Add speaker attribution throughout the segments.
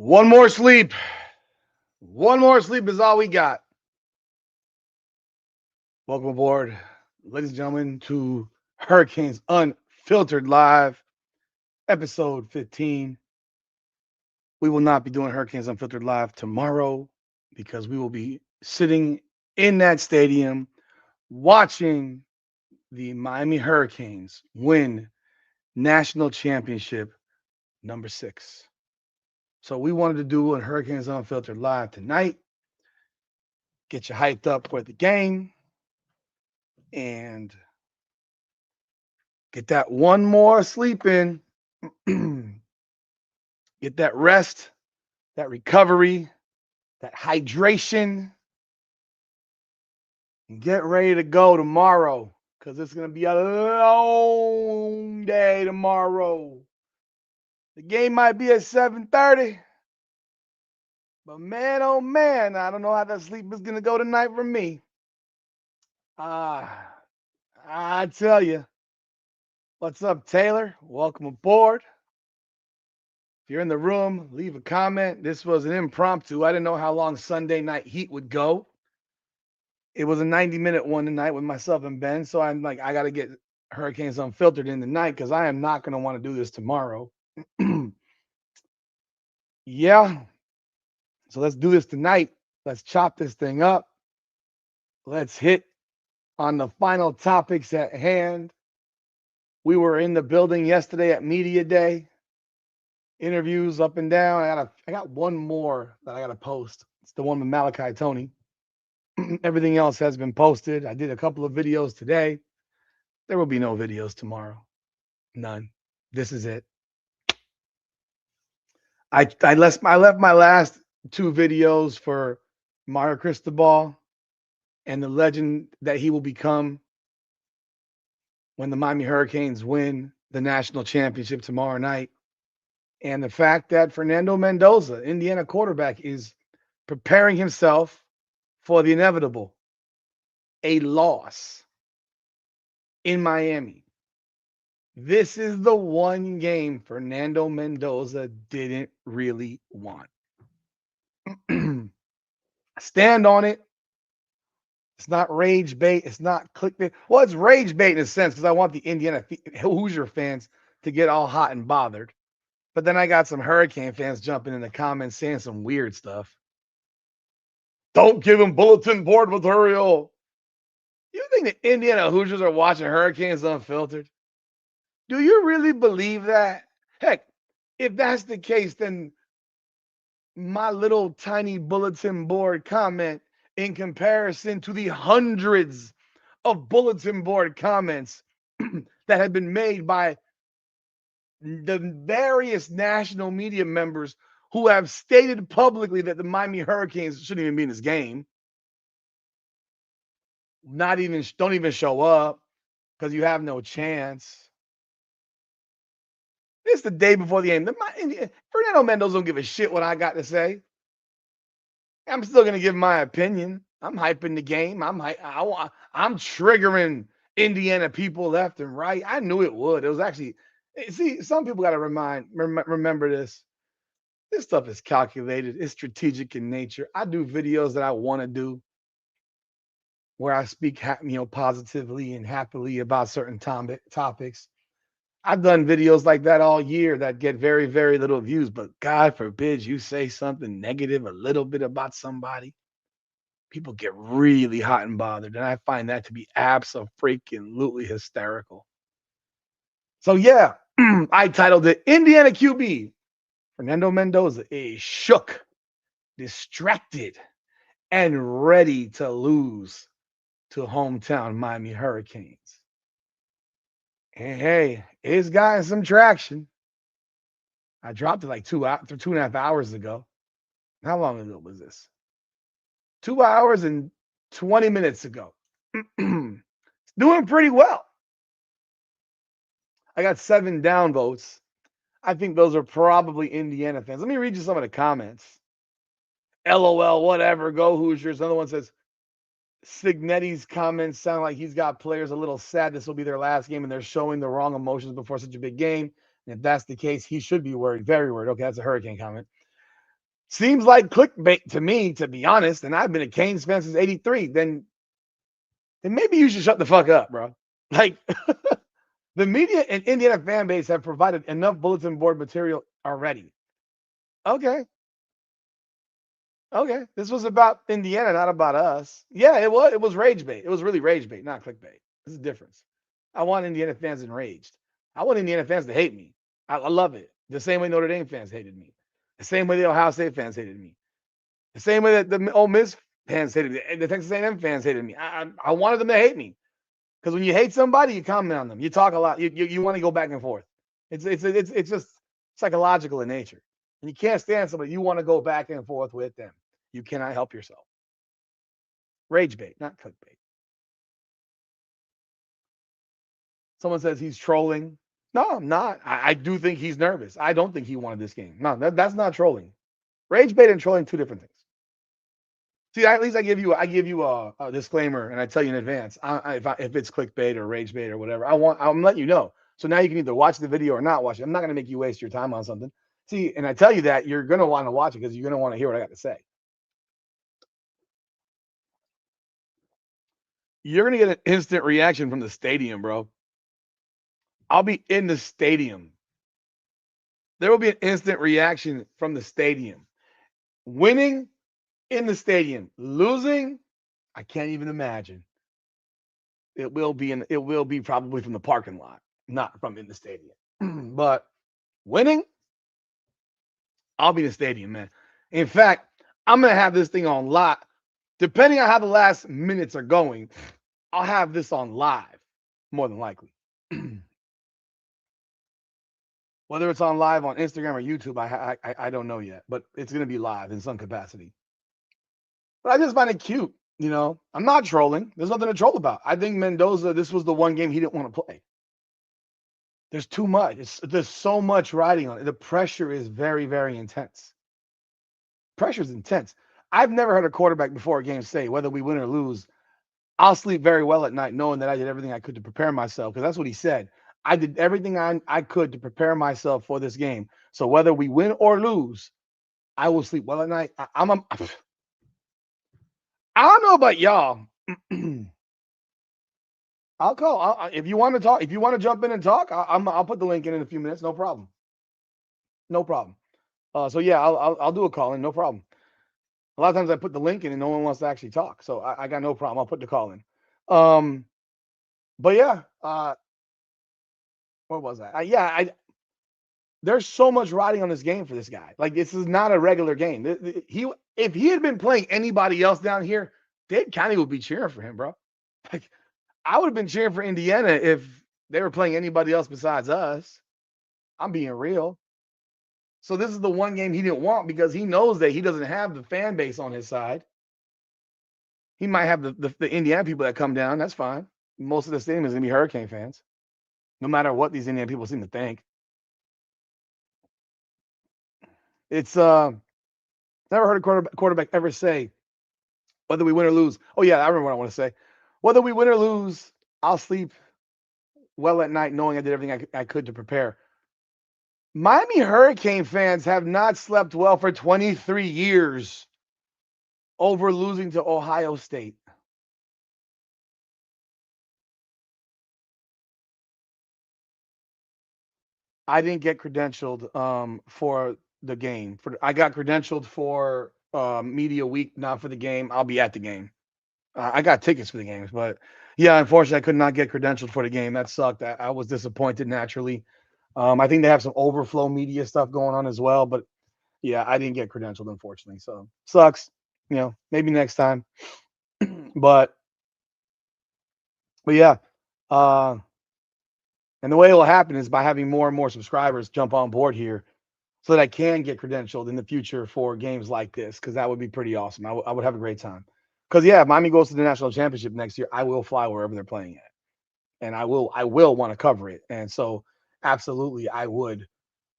Speaker 1: One more sleep. One more sleep is all we got. Welcome aboard, ladies and gentlemen, to Hurricanes Unfiltered Live, episode 15. We will not be doing Hurricanes Unfiltered Live tomorrow because we will be sitting in that stadium watching the Miami Hurricanes win national championship number 6. So we wanted to do a Hurricanes Unfiltered Live tonight, get you hyped up for the game, and get that one more sleep in, get that rest, that recovery, that hydration, and get ready to go tomorrow because it's going to be a long day tomorrow. The game might be at 7:30, but man, oh man, I don't know how that sleep is going to go tonight for me. I tell you. What's up, Taylor? Welcome aboard. If you're in the room, leave a comment. This was an impromptu. I didn't know how long Sunday Night Heat would go. It was a 90-minute one tonight with myself and Ben. So I'm like, I got to get Hurricanes Unfiltered in tonight because I am not going to want to do this tomorrow. Yeah. So let's do this tonight. Let's chop this thing up. Let's hit on the final topics at hand. We were in the building yesterday at Media Day. Interviews up and down. I got one more that I got to post. It's the one with Malachi Tony. Everything else has been posted. I did a couple of videos today. There will be no videos tomorrow. None. This is it. I left my last two videos for Mario Cristobal and the legend that he will become when the Miami Hurricanes win the national championship tomorrow night. And the fact that Fernando Mendoza, Indiana quarterback, is preparing himself for the inevitable, a loss in Miami. This is the one game Fernando Mendoza didn't really want. Stand on it. It's not rage bait. It's not clickbait. Well, it's rage bait in a sense because I want the Indiana Hoosier fans to get all hot and bothered. But then I got some Hurricane fans jumping in the comments saying some weird stuff. Don't give him bulletin board material. You think the Indiana Hoosiers are watching Hurricanes Unfiltered? Do you really believe that? Heck, if that's the case, then my little tiny bulletin board comment in comparison to the hundreds of bulletin board comments that have been made by the various national media members who have stated publicly that the Miami Hurricanes shouldn't even be in this game. Don't even show up because you have no chance. It's the day before the game. Fernando Mendoza don't give a shit what I got to say. I'm still gonna give my opinion. I'm hyping the game. I'm triggering Indiana people left and right. I knew it would. It was actually see. Some people got to remember this. This stuff is calculated. It's strategic in nature. I do videos that I want to do where I speak, positively and happily about certain topics. I've done videos like that all year that get very, very little views, but God forbid you say something negative a little bit about somebody. People get really hot and bothered, and I find that to be absolutely hysterical. So yeah, I titled it Indiana QB Fernando Mendoza is shook, distracted, and ready to lose to hometown Miami Hurricanes. And hey, it's gotten some traction. I dropped it like 2.5 hours ago. How long ago was this? 2 hours and 20 minutes ago. It's doing pretty well. I got 7 downvotes. I think those are probably Indiana fans. Let me read you some of the comments. LOL, whatever, go Hoosiers. Another one says, Signetti's comments sound like he's got players a little sad this will be their last game and they're showing the wrong emotions before such a big game. And if that's the case, he should be worried, very worried. Okay, that's a Hurricane comment. Seems like clickbait to me, to be honest. And I've been a Canes fan since '83. Then maybe you should shut the fuck up, bro. Like the media and Indiana fan base have provided enough bulletin board material already. Okay. Okay. This was about Indiana, not about us. Yeah, it was. It was rage bait. It was really rage bait, not clickbait. There's a difference. I want Indiana fans enraged. I want Indiana fans to hate me. I love it. The same way Notre Dame fans hated me. The same way the Ohio State fans hated me. The same way that the Ole Miss fans hated me. The Texas A&M fans hated me. I wanted them to hate me. Because when you hate somebody, you comment on them. You talk a lot. You want to go back and forth. It's just psychological in nature. And you can't stand somebody. You want to go back and forth with them. You cannot help yourself. Rage bait, not clickbait. Someone says he's trolling. No, I'm not. I do think he's nervous. I don't think he wanted this game. No, that's not trolling. Rage bait and trolling, two different things. See, at least I give you a disclaimer and I tell you in advance if it's clickbait or rage bait or whatever. I'm letting you know. So now you can either watch the video or not watch it. I'm not going to make you waste your time on something. See, and I tell you that you're going to want to watch it because you're going to want to hear what I got to say. You're going to get an instant reaction from the stadium, bro. I'll be in the stadium. There will be an instant reaction from the stadium. Winning in the stadium, losing, I can't even imagine. It will be probably from the parking lot, not from in the stadium. But winning, I'll be in the stadium, man. In fact, I'm gonna have this thing on live. Depending on how the last minutes are going, I'll have this on live, more than likely. Whether it's on live on Instagram or YouTube, I don't know yet, but it's gonna be live in some capacity. But I just find it cute. I'm not trolling. There's nothing to troll about. I think Mendoza, this was the one game he didn't want to play. There's too much. There's so much riding on it. The pressure is very, very intense. Pressure is intense. I've never heard a quarterback before a game say, whether we win or lose, I'll sleep very well at night knowing that I did everything I could to prepare myself, because that's what he said. I did everything I could to prepare myself for this game. So whether we win or lose, I will sleep well at night. I don't know about y'all. I'll call. If you want to talk, if you want to jump in and talk, I'll put the link in a few minutes. No problem. No problem. So yeah, I'll do a call in. No problem. A lot of times I put the link in and no one wants to actually talk. So I got no problem. I'll put the call in. But yeah, what was that? There's so much riding on this game for this guy. Like, this is not a regular game. If he had been playing anybody else down here, Dade County would be cheering for him, bro. Like, I would have been cheering for Indiana if they were playing anybody else besides us. I'm being real. So this is the one game he didn't want because he knows that he doesn't have the fan base on his side. He might have the Indiana people that come down. That's fine. Most of the stadium is going to be Hurricane fans, no matter what these Indiana people seem to think. It's never heard a quarterback ever say, whether we win or lose. Oh yeah, I remember what I want to say. Whether we win or lose, I'll sleep well at night knowing I did everything I could to prepare. Miami Hurricane fans have not slept well for 23 years over losing to Ohio State. I didn't get credentialed for the game. I got credentialed for media week, not for the game. I'll be at the game. I got tickets for the games, but yeah, unfortunately, I could not get credentialed for the game. That sucked. I was disappointed naturally. I think they have some overflow media stuff going on as well, but yeah, I didn't get credentialed, unfortunately. So sucks. Maybe next time. but yeah, and the way it will happen is by having more and more subscribers jump on board here, so that I can get credentialed in the future for games like this, because that would be pretty awesome. I would have a great time. Because yeah, if Miami goes to the national championship next year, I will fly wherever they're playing at, and I will want to cover it. And so, absolutely, I would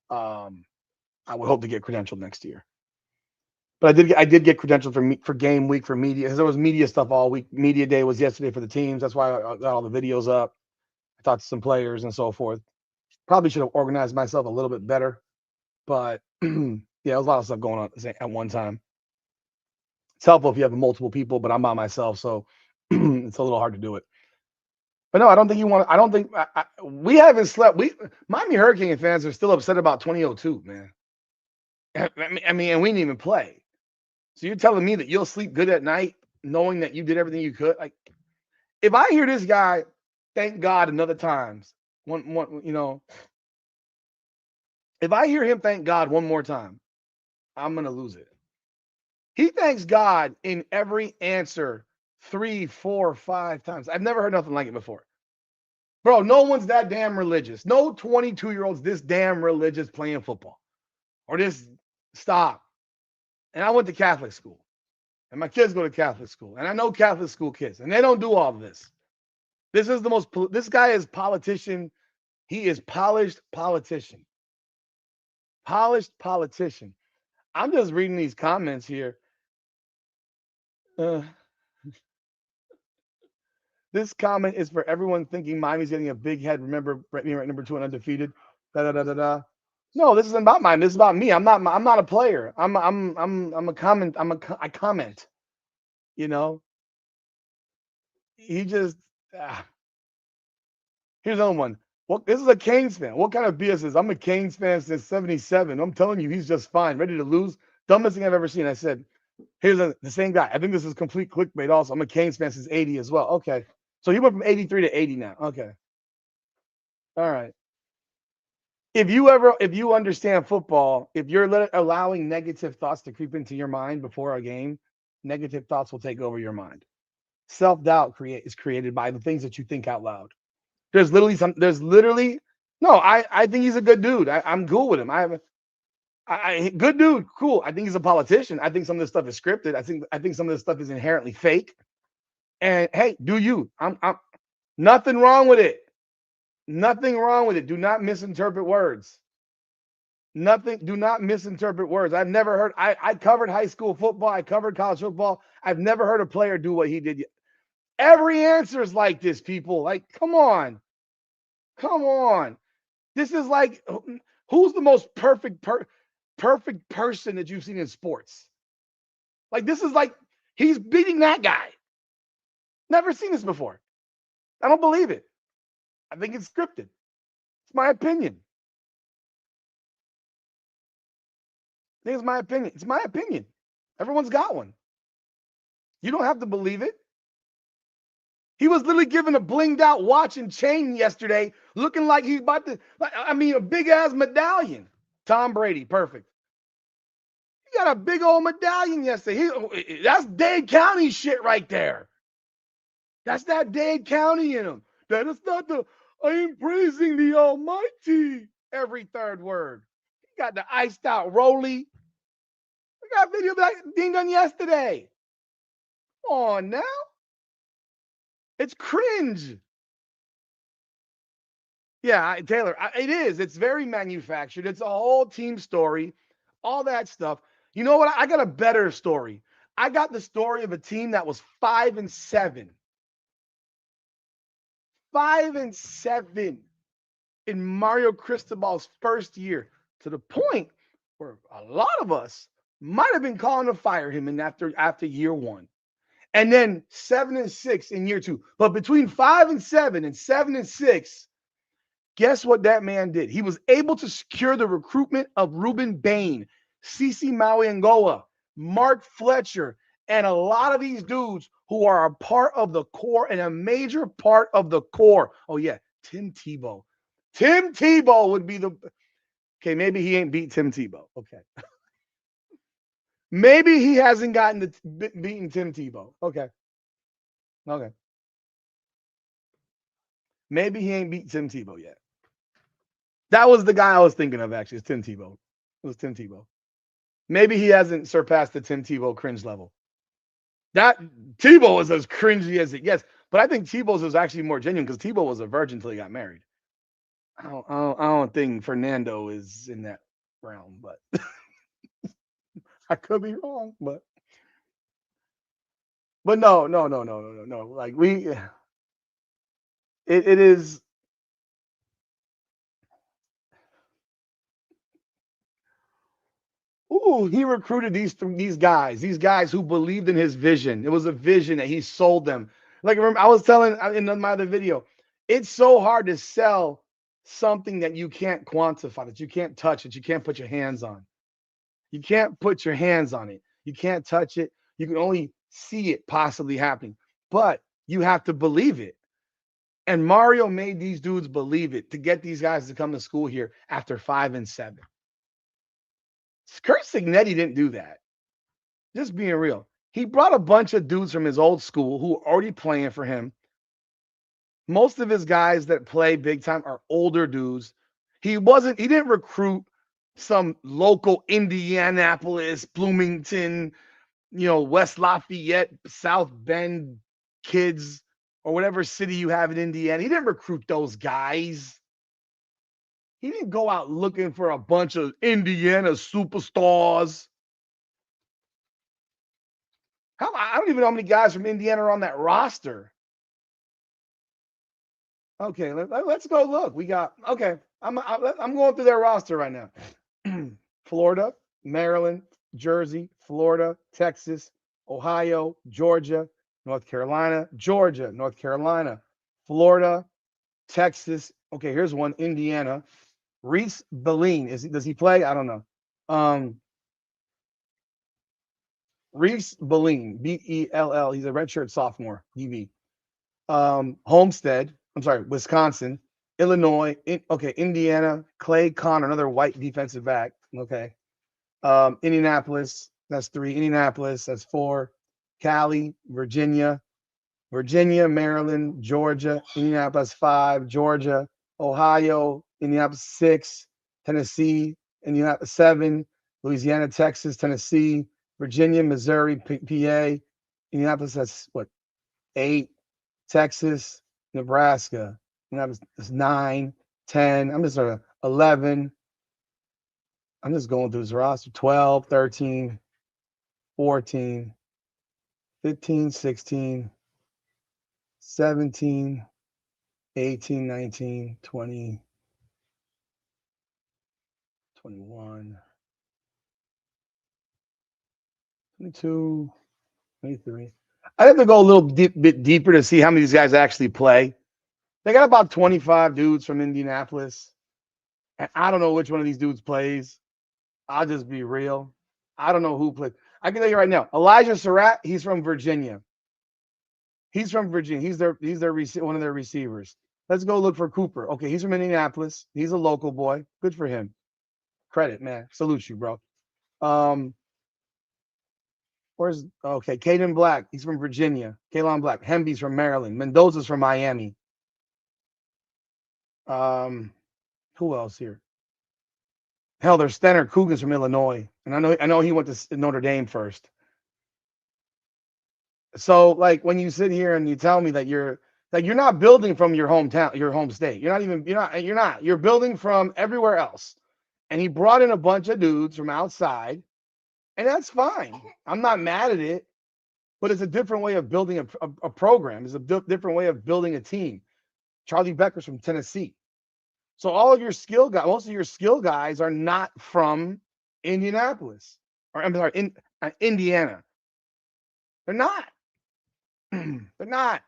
Speaker 1: hope to get credentialed next year. But I did get credentialed for game week for media, because there was media stuff all week. Media day was yesterday for the teams. That's why I got all the videos up. I talked to some players and so forth. Probably should have organized myself a little bit better, but Yeah, there's a lot of stuff going on at one time. It's helpful if you have multiple people, but I'm by myself, so it's a little hard to do it. But no, I don't think you want. I don't think we haven't slept. We Miami Hurricane fans are still upset about 2002, man. I mean, and we didn't even play. So you're telling me that you'll sleep good at night knowing that you did everything you could? Like, if I hear this guy, thank God, another times, if I hear him thank God one more time, I'm gonna lose it. He thanks God in every answer 3, 4, 5 times. I've never heard nothing like it before. Bro, no one's that damn religious. No 22-year-old's this damn religious playing football. Or this stop. And I went to Catholic school. And my kids go to Catholic school. And I know Catholic school kids. And they don't do all of this. This guy is politician. He is polished politician. Polished politician. I'm just reading these comments here. Uh, this comment is for everyone thinking Miami's getting a big head. Remember, being ranked number 2 and undefeated. Da da da da da. No, this isn't about Miami. This is about me. I'm not a player. I'm a comment. I comment. You know, he just. Ah. Here's another one. What? This is a Canes fan. What kind of BS is? I'm a Canes fan since '77. I'm telling you, he's just fine, ready to lose. Dumbest thing I've ever seen. I said, the same guy. I think this is complete clickbait. Also, I'm a Canes fan since '80 as well. Okay, so he went from '83 to '80 now. Okay, all right. If you understand football, if you're allowing negative thoughts to creep into your mind before a game, negative thoughts will take over your mind. Self doubt is created by the things that you think out loud. There's literally no. I think he's a good dude. I'm cool with him. Good dude, cool. I think he's a politician. I think some of this stuff is scripted. I think some of this stuff is inherently fake. And hey, do you? I'm nothing wrong with it. Nothing wrong with it. Do not misinterpret words. Nothing. Do not misinterpret words. I've never heard. I covered high school football. I covered college football. I've never heard a player do what he did. Every answer is like this, people. Like, come on, come on. This is like, who's the most perfect person that you've seen in sports? Like, this is like he's beating that guy. Never seen this before. I don't believe it. I think it's scripted. It's my opinion. I think it's my opinion. It's my opinion. Everyone's got one. You don't have to believe it. He was literally given a blinged out watch and chain yesterday, looking like he's about to, a big ass medallion. Tom Brady, perfect. He got a big old medallion yesterday. That's Dade County shit right there. That's that Dade County in him. That is not I am praising the Almighty. Every third word. He got the iced out Rolly. I got a video of that being done yesterday. Come on now. It's cringe. Yeah, Taylor, it is. It's very manufactured. It's a whole team story, all that stuff. You know what? I got a better story. I got the story of a team that was 5-7. 5-7 in Mario Cristobal's first year, to the point where a lot of us might have been calling to fire him after year one. And then 7-6 in year two. But between 5-7 and 7-6, guess what that man did? He was able to secure the recruitment of Ruben Bain, Cece Mauiangoa, Mark Fletcher, and a lot of these dudes who are a part of the core and a major part of the core. Oh, yeah, Tim Tebow. Tim Tebow would be the. Okay, maybe he ain't beat Tim Tebow. Okay. Maybe he hasn't beaten Tim Tebow. Okay. Okay. Maybe he ain't beat Tim Tebow yet. That was the guy I was thinking of, actually. It's Tim Tebow. It was Tim Tebow. Maybe he hasn't surpassed the Tim Tebow cringe level. That Tebow is as cringy as it gets, but I think Tebow's is actually more genuine because Tebow was a virgin until he got married. I don't think Fernando is in that realm, but I could be wrong. But no. Like it is. He recruited these guys who believed in his vision. It was a vision that he sold them. Like remember, I was telling in my other video, it's so hard to sell something that you can't quantify, that you can't touch, that you can't put your hands on. You can't put your hands on it. You can't touch it. You can only see it possibly happening, but you have to believe it. And Mario made these dudes believe it to get these guys to come to school here after 5-7. Kurt Signetti didn't do that. Just being real. He brought a bunch of dudes from his old school who were already playing for him. Most of his guys that play big time are older dudes. He didn't recruit some local Indianapolis, Bloomington, West Lafayette, South Bend kids, or whatever city you have in Indiana. He didn't recruit those guys. He didn't go out looking for a bunch of Indiana superstars. I don't even know how many guys from Indiana are on that roster. Okay, let's go look. We got I'm going through their roster right now. Florida, Maryland, Jersey, Florida, Texas, Ohio, Georgia, North Carolina, Florida, Texas. Okay, here's one. Indiana. Reese Beline. Does he play? I don't know. Reese Beline, Bell. He's a redshirt sophomore, DB. Homestead. I'm sorry, Wisconsin, Illinois. Indiana. Clay Connor, another white defensive back. Okay. Indianapolis. That's 3. Indianapolis. That's 4. Cali, Virginia, Maryland, Georgia. Indianapolis 5. Georgia, Ohio. Indianapolis 6. Tennessee. Indianapolis 7. Louisiana, Texas, Tennessee, Virginia, Missouri, PA. Indianapolis, that's 8. Texas, Nebraska. That's 9, 10. I'm just 11. I'm just going through this roster. 12, 13, 14, 15, 16, 17, 18, 19, 20, 21, 22, 23. I have to go a little bit deeper to see how many of these guys actually play. They got about 25 dudes from Indianapolis. And I don't know which one of these dudes plays. I'll just be real. I don't know who plays. I can tell you right now, Elijah Surratt, he's from Virginia. He's from Virginia. He's one of their receivers. Let's go look for Cooper. Okay, he's from Indianapolis. He's a local boy. Good for him. Credit, man. Salute you, bro. Caden Black. He's from Virginia. Kalon Black. Hemby's from Maryland. Mendoza's from Miami. Who else here? Hell, there's Stenner Coogan's from Illinois. And I know he went to Notre Dame first. So, like, when you sit here and you tell me that you're not building from your hometown, your home state. You're building from everywhere else. And he brought in a bunch of dudes from outside, and that's fine. I'm not mad at it, but it's a different way of building a program. It's a different way of building a team. Charlie Becker's from Tennessee. So all of your most of your skill guys are not from Indianapolis, or I'm sorry, Indiana. They're not. They're not.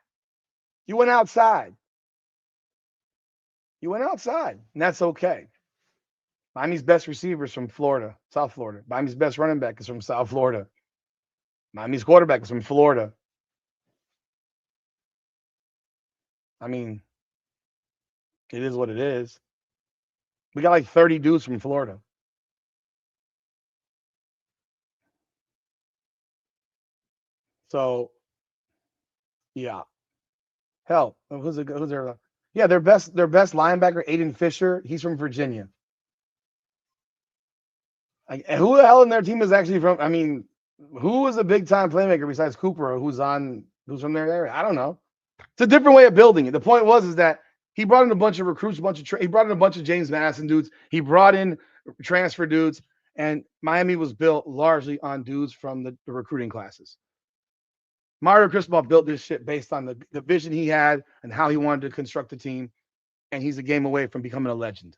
Speaker 1: You went outside. And that's okay. Miami's best receiver is from Florida, South Florida. Miami's best running back is from South Florida. Miami's quarterback is from Florida. I mean, it is what it is. We got like 30 dudes from Florida. So, yeah. Hell, who's their? Yeah, their best linebacker, Aiden Fisher. He's from Virginia. Who the hell in their team is actually from? I mean, who is a big time playmaker besides Cooper? Who's from their area? I don't know. It's a different way of building it. The point is that he brought in a bunch of recruits, he brought in a bunch of James Madison dudes. He brought in transfer dudes, and Miami was built largely on dudes from the recruiting classes. Mario Cristobal built this shit based on the vision he had and how he wanted to construct the team, and he's a game away from becoming a legend.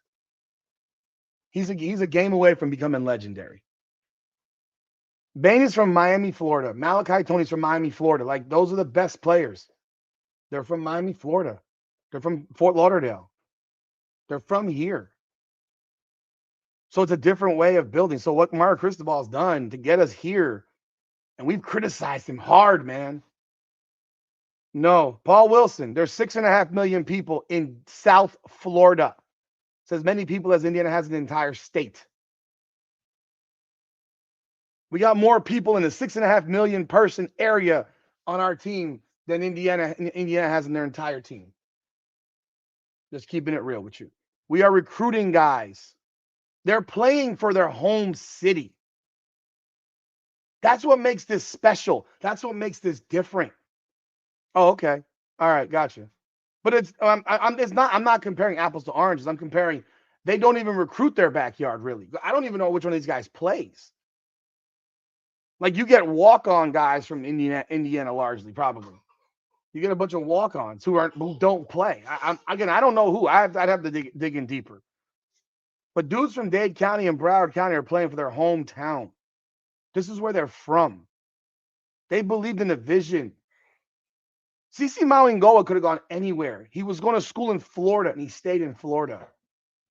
Speaker 1: He's a game away from becoming legendary. Bain is from Miami, Florida. Malachi Tony's from Miami, Florida. Like, those are the best players. They're from Miami, Florida. They're from Fort Lauderdale. They're from here. So it's a different way of building. So what Mario Cristobal's done to get us here, and we've criticized him hard, man. No, Paul Wilson. There's 6.5 million people in South Florida. It's as many people as Indiana has in the entire state. We got more people in the 6.5 million person area on our team than Indiana has in their entire team. Just keeping it real with you. We are recruiting guys. They're playing for their home city. That's what makes this special. That's what makes this different. Oh, okay. All right, gotcha. But I'm not comparing apples to oranges. I'm comparing. They don't even recruit their backyard really. I don't even know which one of these guys plays. Like, you get walk-on guys from Indiana largely, probably. You get a bunch of walk-ons who don't play. I don't know who. I'd have to dig in deeper. But dudes from Dade County and Broward County are playing for their hometown. This is where they're from. They believed in the vision. CC Mawingoa could have gone anywhere. He was going to school in Florida, and he stayed in Florida.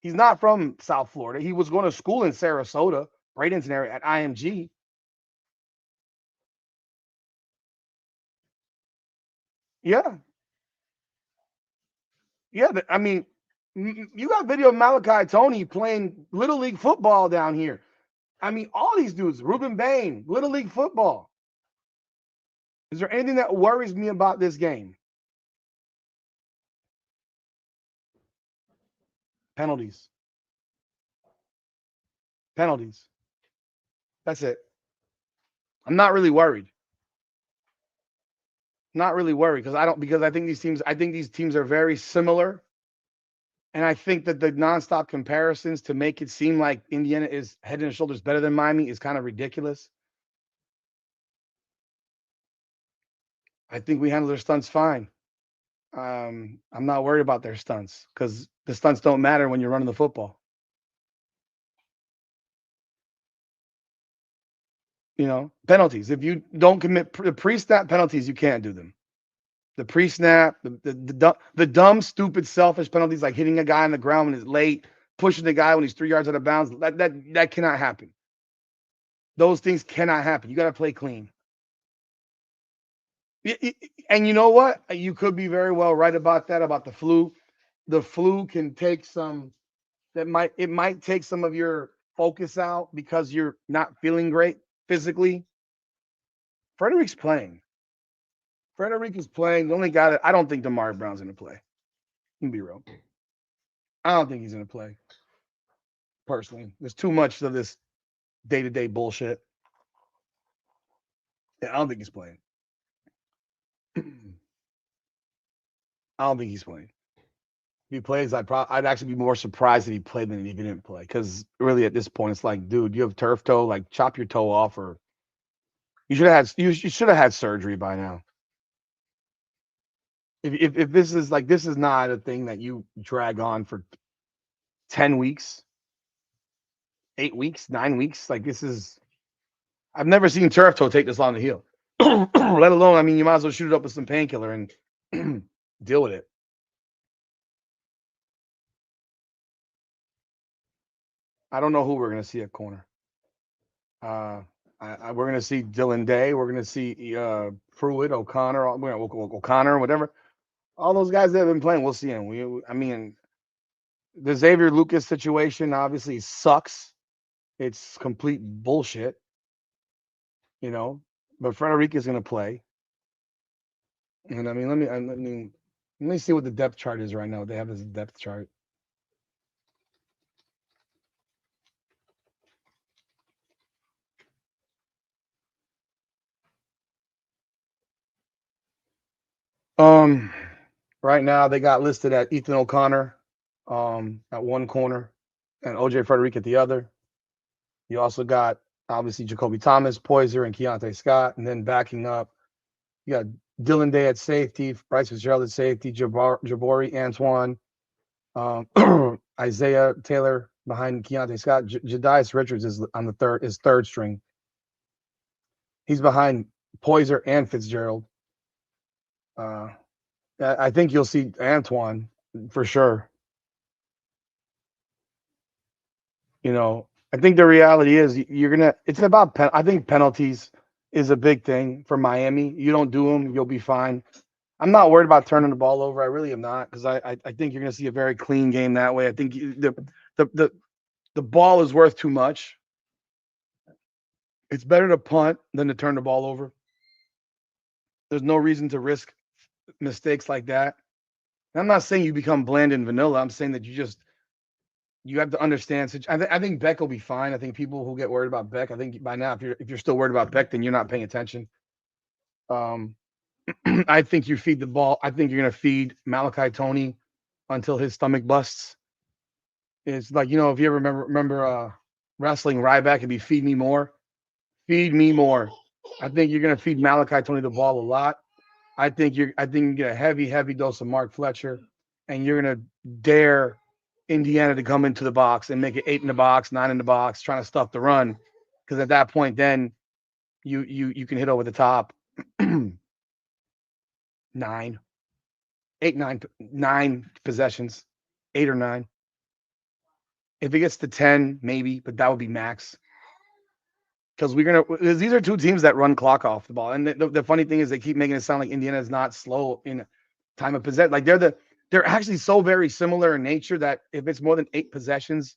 Speaker 1: He's not from South Florida. He was going to school in Sarasota, Bradenton area at IMG. Yeah. Yeah. I mean, you got video of Malachi Tony playing Little League football down here. I mean, all these dudes, Ruben Bain, Little League football. Is there anything that worries me about this game? Penalties. Penalties. That's it. I'm not really worried. Not really worried because I think these teams are very similar. And I think that the nonstop comparisons to make it seem like Indiana is head and shoulders better than Miami is kind of ridiculous. I think we handle their stunts fine. I'm not worried about their stunts because the stunts don't matter when you're running the football. You know, penalties. If you don't commit the pre-snap penalties, you can't do them. The pre-snap, the dumb, stupid, selfish penalties like hitting a guy on the ground when it's late, pushing the guy when he's 3 yards out of bounds. That cannot happen. Those things cannot happen. You got to play clean. And you know what? You could be very well right about that, about the flu. The flu can take it might take some of your focus out because you're not feeling great physically. Frederick's playing. Frederick is playing. The only guy that I don't think Damari Brown's going to play. Can be real. I don't think he's going to play. Personally, there's too much of this day-to-day bullshit. Yeah, I don't think he's playing. I don't think he's playing. If he plays, I'd actually be more surprised if he played than if he didn't play. Because really, at this point, it's like, dude, you have turf toe. Like, chop your toe off, or you should have had surgery by now. If this is not a thing that you drag on for 10 weeks, 8 weeks, 9 weeks, like this is. I've never seen turf toe take this long to heal. Let alone, I mean, you might as well shoot it up with some painkiller and deal with it. I don't know who we're going to see at corner. We're going to see Dylan Day. We're going to see Pruitt, O'Connor, whatever. All those guys that have been playing, we'll see them. I mean, the Xavier Lucas situation obviously sucks. It's complete bullshit, you know. But Frederic is going to play. And I mean, let me see what the depth chart is right now. They have this depth chart. Right now they got listed at Ethan O'Connor, at one corner, and OJ Frederick at the other. You also got obviously Jacoby Thomas, Poyser, and Keontae Scott, and then backing up, you got Dylan Day at safety, Bryce Fitzgerald at safety, Jabari Antoine, Isaiah Taylor behind Keontae Scott. Jadias Richards is on is third string. He's behind Poyser and Fitzgerald. Uh, I think you'll see Antoine for sure. I think the reality is you're gonna. It's about I think penalties is a big thing for Miami. You don't do them, you'll be fine. I'm not worried about turning the ball over. I really am not because I think you're gonna see a very clean game that way. I think the the the ball is worth too much. It's better to punt than to turn the ball over. There's no reason to risk mistakes like that. And I'm not saying you become bland and vanilla. I'm saying that you have to understand. I think Beck will be fine. I think people who get worried about Beck, I think by now, if you're still worried about Beck, then you're not paying attention. Um, I think you feed the ball. I think you're gonna feed Malachi Tony until his stomach busts. It's like if you ever remember wrestling Ryback, it'd be feed me more, feed me more. I think you're gonna feed Malachi Tony the ball a lot. I think you get a heavy dose of Mark Fletcher, and you're gonna dare Indiana to come into the box and make it 8 in the box, 9 in the box, trying to stuff the run. Because at that point, then you can hit over the top. 9, 8, 9 possessions, 8 or 9. If it gets to 10, maybe, but that would be max. Because these are two teams that run clock off the ball, and the funny thing is they keep making it sound like Indiana is not slow in time of possession. Like they're actually so very similar in nature that if it's more than 8 possessions,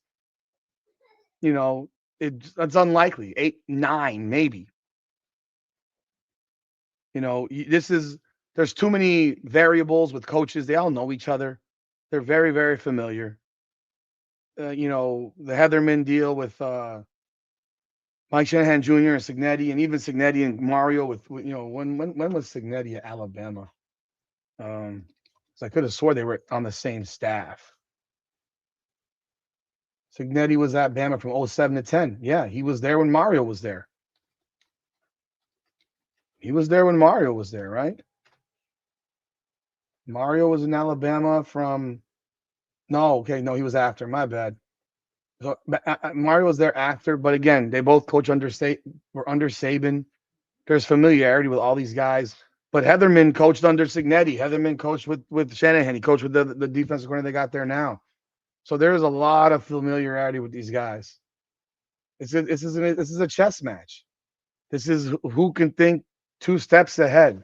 Speaker 1: you know, it's unlikely. 8, 9, maybe. There's too many variables with coaches. They all know each other. They're very, very familiar. The Heatherman deal with Mike Shanahan Jr. and Signetti, and even Signetti and Mario when was Signetti at Alabama? So I could have swore they were on the same staff. Signetti was at Bama from 07 to 10. Yeah, he was there when Mario was there. He was there when Mario was there, right? Mario was in Alabama from no, okay, no, he was after. My bad. So Mario was there after, but again, they both coach were under Saban. There's familiarity with all these guys. But Heatherman coached under Signetti. Heatherman coached with Shanahan. He coached with the defensive coordinator they got there now. So there's a lot of familiarity with these guys. This is a chess match. This is who can think 2 steps ahead.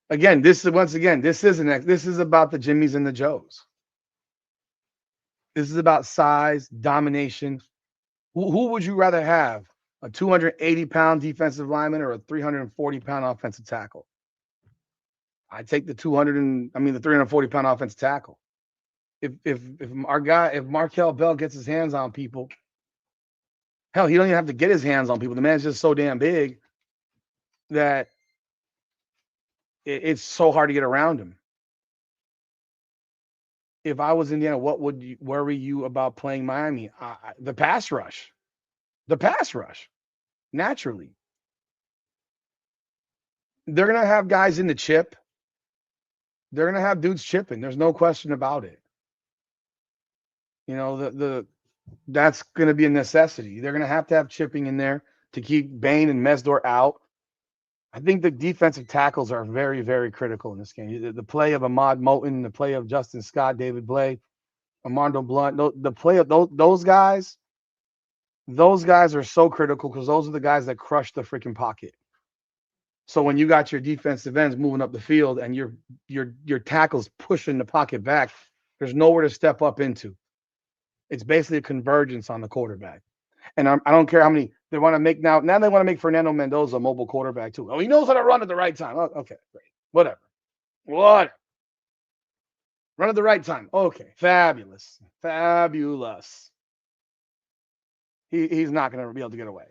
Speaker 1: Again, this is about the Jimmies and the Joes. This is about size, domination. Who would you rather have? A 280-pound defensive lineman or a 340-pound offensive tackle? I take the 340-pound offensive tackle. If Markel Bell gets his hands on people, hell, he don't even have to get his hands on people. The man's just so damn big that it's so hard to get around him. If I was Indiana, what would worry you about playing Miami? The pass rush. The pass rush. Naturally. They're going to have guys in the chip. They're going to have dudes chipping. There's no question about it. That's going to be a necessity. They're going to have chipping in there to keep Bain and Mesdor out. I think the defensive tackles are very, very critical in this game. The play of Ahmad Moten, the play of Justin Scott, David Blay, Armando Blunt, the play of those guys are so critical because those are the guys that crush the freaking pocket. So when you got your defensive ends moving up the field and your tackles pushing the pocket back, there's nowhere to step up into. It's basically a convergence on the quarterback. And I don't care how many they want to make now. Now they want to make Fernando Mendoza a mobile quarterback too. Oh, he knows how to run at the right time. Oh, okay, great. Whatever. Run at the right time. Okay, fabulous. He's not going to be able to get away.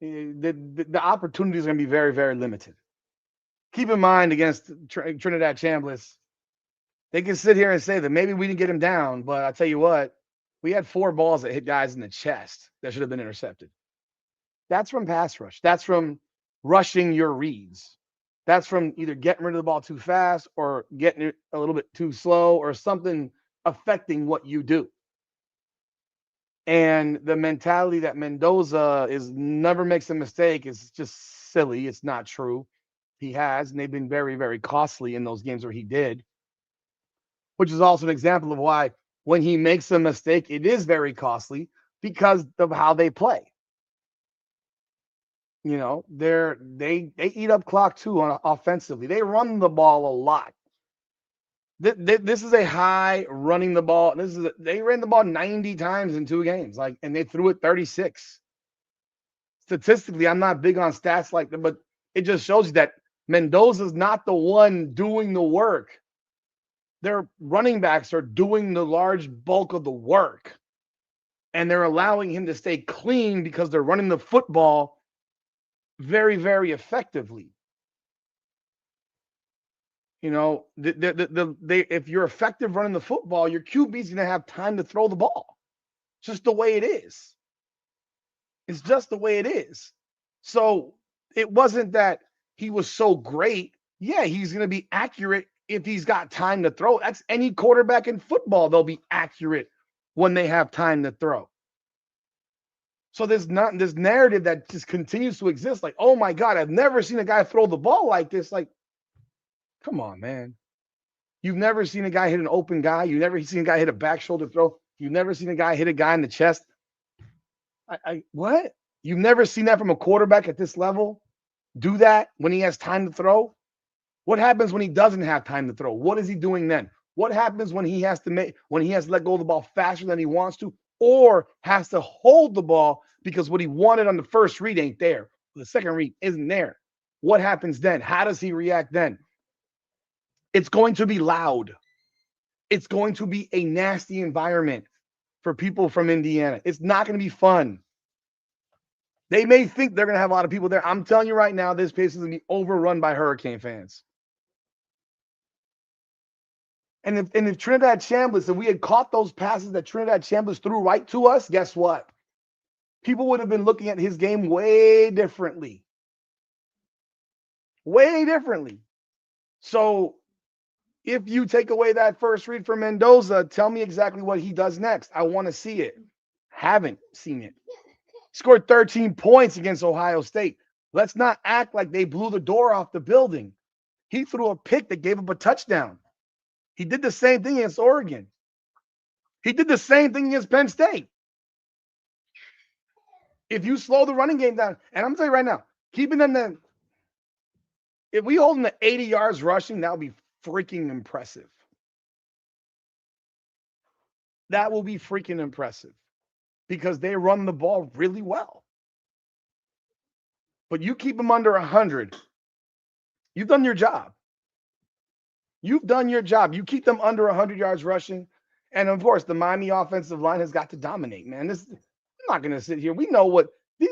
Speaker 1: The opportunity is going to be very, very limited. Keep in mind against Trinidad Chambliss, they can sit here and say that maybe we didn't get him down, but I tell you what, we had 4 balls that hit guys in the chest that should have been intercepted. That's from pass rush. That's from rushing your reads. That's from either getting rid of the ball too fast or getting it a little bit too slow or something affecting what you do. And the mentality that Mendoza never makes a mistake is just silly. It's not true. He has, and they've been very, very costly in those games where he did, which is also an example of why when he makes a mistake, it is very costly because of how they play. You know, they eat up clock too on offensively. They run the ball a lot. This is a high running the ball. They ran the ball 90 times in 2 games, like, and they threw it 36. Statistically, I'm not big on stats like that, but it just shows you that Mendoza's not the one doing the work. Their running backs are doing the large bulk of the work, and they're allowing him to stay clean because they're running the football very, very effectively. You know, if you're effective running the football, your QB's going to have time to throw the ball. Just the way it is. It's just the way it is. So it wasn't that he was so great. Yeah, he's going to be accurate if he's got time to throw. That's any quarterback in football. They'll be accurate when they have time to throw. So there's not this narrative that just continues to exist. Like, oh my God, I've never seen a guy throw the ball like this. Like, come on, man. You've never seen a guy hit an open guy. You've never seen a guy hit a back shoulder throw. You've never seen a guy hit a guy in the chest. What? You've never seen that from a quarterback at this level? Do that when he has time to throw? What happens when he doesn't have time to throw? What is he doing then? What happens when he has to let go of the ball faster than he wants to, or has to hold the ball because what he wanted on the first read ain't there? The second read isn't there. What happens then? How does he react then? It's going to be loud. It's going to be a nasty environment for people from Indiana. It's not going to be fun. They may think they're going to have a lot of people there. I'm telling you right now, this place is going to be overrun by Hurricane fans. And if Trinidad Chambliss, if we had caught those passes that Trinidad Chambliss threw right to us, guess what? People would have been looking at his game way differently. Way differently. So if you take away that first read from Mendoza, tell me exactly what he does next. I want to see it. Haven't seen it. Scored 13 points against Ohio State. Let's not act like they blew the door off the building. He threw a pick that gave up a touchdown. He did the same thing against Oregon. He did the same thing against Penn State. If you slow the running game down, and I'm going to tell you right now, keeping them if we hold them to 80 yards rushing, that would be freaking impressive. That will be freaking impressive because they run the ball really well. But you keep them under 100, you've done your job. You've done your job. You keep them under 100 yards rushing. And of course, the Miami offensive line has got to dominate, man. I'm not going to sit here. We know what we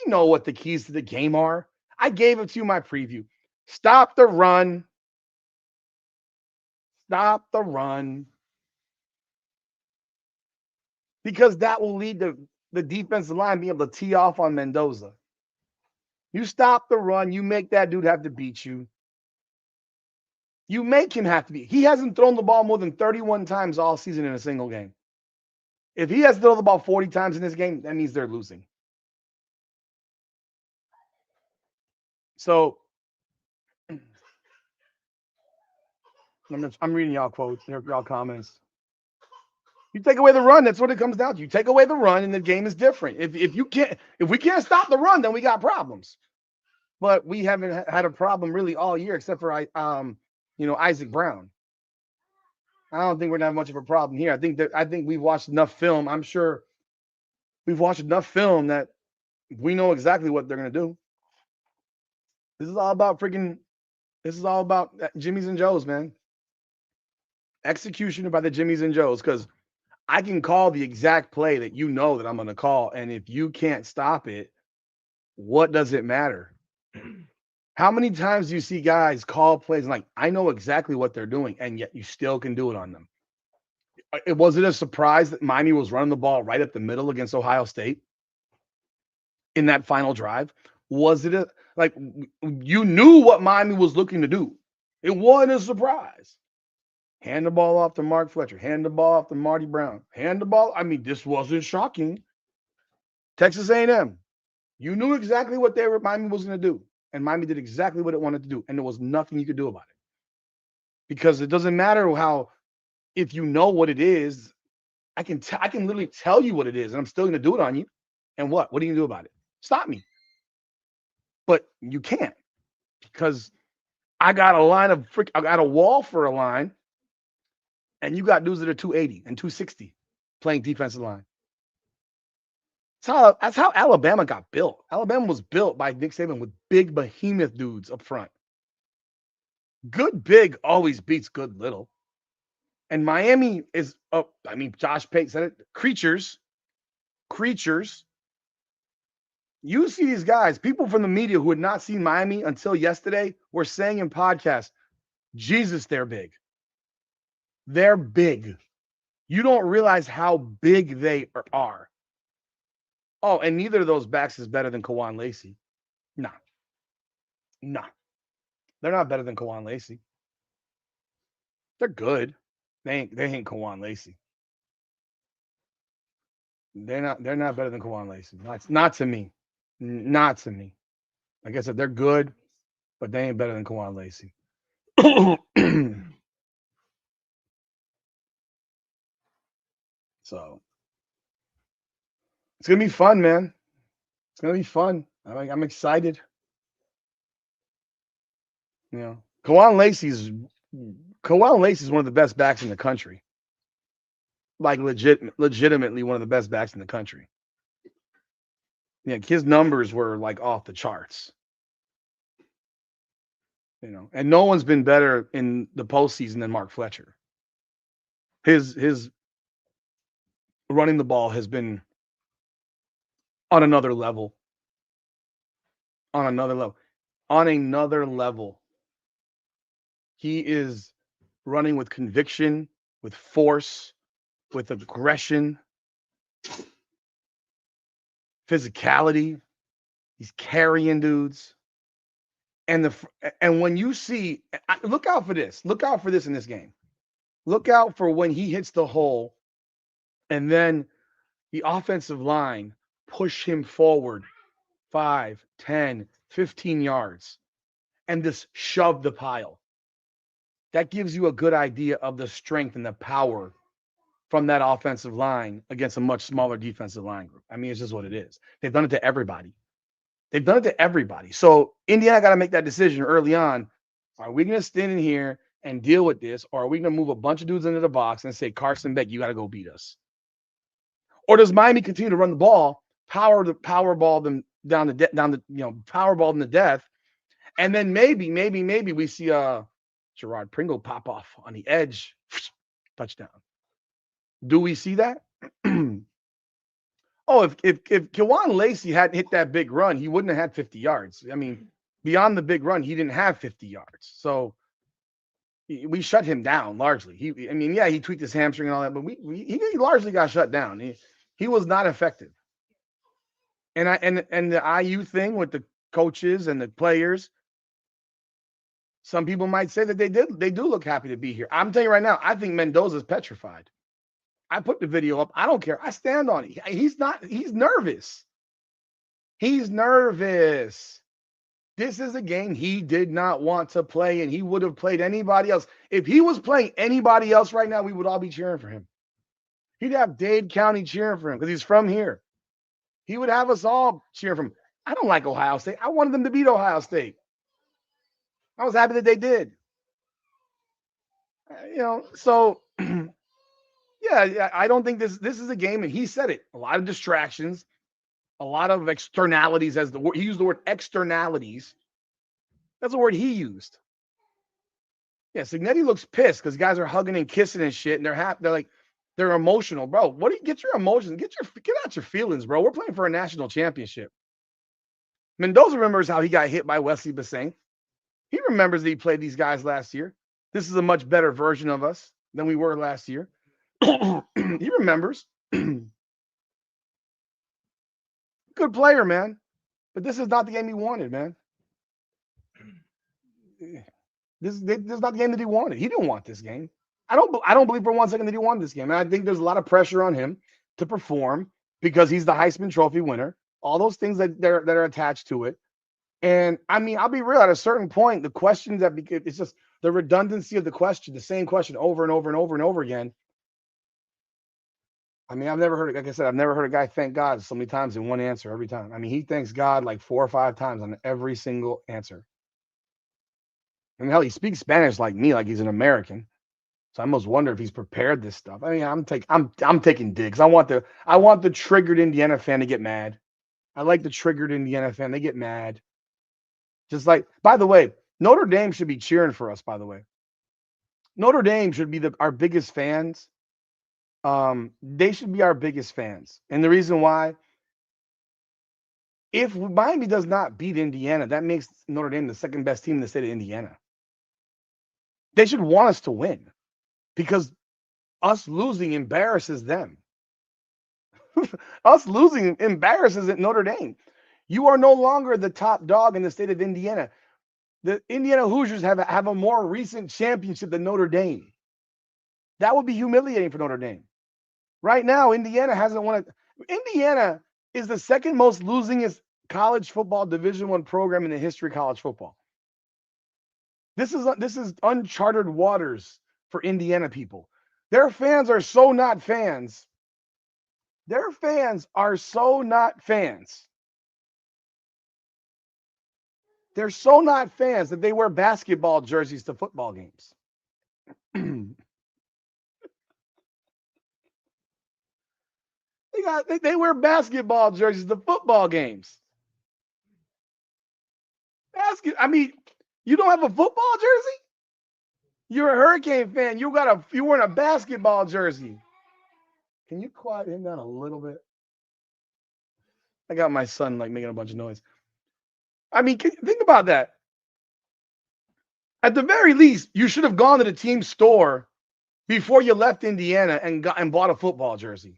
Speaker 1: know what the keys to the game are. I gave it to you in my preview. Stop the run. Stop the run. Because that will lead to the defensive line being able to tee off on Mendoza. You stop the run. You make that dude have to beat you. You make him have to be. He hasn't thrown the ball more than 31 times all season in a single game. If he has to throw the ball 40 times in this game, that means they're losing. So I'm reading y'all quotes, y'all comments. You take away the run, that's what it comes down to. You take away the run, and the game is different. If we can't stop the run, then we got problems. But we haven't had a problem really all year, except for Isaac Brown. I don't think we're gonna have much of a problem here. I think we've watched enough film. I'm sure we've watched enough film that we know exactly what they're gonna do. This is all about Jimmy's and Joe's, man. Execution by the Jimmy's and Joe's, because I can call the exact play that you know that I'm gonna call, and if you can't stop it, what does it matter? How many times do you see guys call plays and like, I know exactly what they're doing, and yet you still can do it on them? Was it a surprise that Miami was running the ball right up the middle against Ohio State in that final drive? Was it you knew what Miami was looking to do? It wasn't a surprise. Hand the ball off to Mark Fletcher. Hand the ball off to Marty Brown. Hand the ball. I mean, this wasn't shocking. Texas A&M. You knew exactly what Miami was going to do, and Miami did exactly what it wanted to do, and there was nothing you could do about it because it doesn't matter how. If you know what it is, I can literally tell you what it is, and I'm still going to do it on you. And what? What are you going to do about it? Stop me. But you can't because I got a line of I got a wall for a line, and you got dudes that are 280 and 260 playing defensive line. That's how Alabama got built. Alabama was built by Nick Saban with big behemoth dudes up front. Good big always beats good little. And Miami is up. I mean, Josh Pate said it. Creatures. You see these guys, people from the media who had not seen Miami until yesterday were saying in podcasts, Jesus, they're big. They're big. You don't realize how big they are. Oh, and neither of those backs is better than Kawan Lacey. Nah. They're not better than Kawan Lacey. They're good. They ain't Kawan Lacey. They're not better than Kawan Lacey. Not to me. Not to me. Like I said, they're good, but they ain't better than Kawan Lacey. So it's gonna be fun, man. It's gonna be fun. I'm excited. You know, Kawan Lacey's one of the best backs in the country. Like legitimately one of the best backs in the country. Yeah, his numbers were like off the charts. You know, and no one's been better in the postseason than Mark Fletcher. His running the ball has been on another level. On another level. On another level. He is running with conviction, with force, with aggression, physicality. He's carrying dudes. And when you see, look out for this. Look out for this in this game. Look out for when he hits the hole and then the offensive line push him forward 5, 10, 15 yards and just shove the pile. That gives you a good idea of the strength and the power from that offensive line against a much smaller defensive line group. I mean, it's just what it is. They've done it to everybody. So Indiana got to make that decision early on. Are we going to stand in here and deal with this, or are we going to move a bunch of dudes into the box and say, Carson Beck, you got to go beat us? Or does Miami continue to run the ball, powerball them down powerball them to death, and then maybe we see Gerard Pringle pop off on the edge, touchdown. Do we see that? Oh, if Kawan Lacey hadn't hit that big run, he wouldn't have had 50 yards. I mean, beyond the big run, he didn't have 50 yards. So we shut him down largely. He tweaked his hamstring and all that, but he largely got shut down. He was not effective. And the IU thing with the coaches and the players, some people might say that they do look happy to be here. I'm telling you right now, I think Mendoza's petrified. I put the video up. I don't care. I stand on it. He's nervous. He's nervous. This is a game he did not want to play, and he would have played anybody else. If he was playing anybody else right now, we would all be cheering for him. He'd have Dade County cheering for him because he's from here. He would have us all cheering for him. I don't like Ohio State. I wanted them to beat Ohio State. I was happy that they did. So yeah, I don't think this is a game, and he said it. A lot of distractions, a lot of externalities. He used the word externalities. That's the word he used. Yeah, Signetti looks pissed because guys are hugging and kissing and shit, and they're happy. They're emotional, bro. Get your emotions? Get out your feelings, bro. We're playing for a national championship. Mendoza remembers how he got hit by Wesley Basseng. He remembers that he played these guys last year. This is a much better version of us than we were last year. He remembers. Good player, man. But this is not the game he wanted, man. This is not the game that he wanted. He didn't want this game. I don't believe for 1 second that he wanted this game. And I think there's a lot of pressure on him to perform because he's the Heisman Trophy winner. all those things that are attached to it. And I mean, I'll be real. At a certain point, the questions it's just the redundancy of the question, the same question over and over and over and over again. I mean, I've never heard, like I said, I've never heard a guy thank God so many times in one answer every time. I mean, he thanks God like 4 or 5 times on every single answer. And hell, he speaks Spanish like me, like he's an American. So I almost wonder if he's prepared this stuff. I mean, I'm taking digs. I want the triggered Indiana fan to get mad. I like the triggered Indiana fan. They get mad. Just like, by the way, Notre Dame should be cheering for us, by the way. Notre Dame should be our biggest fans. They should be our biggest fans. And the reason why, if Miami does not beat Indiana, that makes Notre Dame the second best team in the state of Indiana. They should want us to win because us losing embarrasses them. Us losing embarrasses at Notre Dame. You are no longer the top dog in the state of Indiana. The Indiana Hoosiers have a more recent championship than Notre Dame. That would be humiliating for Notre Dame. Right now, Indiana hasn't won it. Indiana is the second most losingest college football Division I program in the history of college football. This is uncharted waters for Indiana people. Their fans are so not fans. Their fans are so not fans. They're so not fans that they wear basketball jerseys to football games. They wear basketball jerseys to football games. I mean, you don't have a football jersey? You're a Hurricane fan. You're wearing a basketball jersey. Can you quiet him down a little bit? I got my son like making a bunch of noise. I mean, think about that. At the very least, you should have gone to the team store before you left Indiana and bought a football jersey.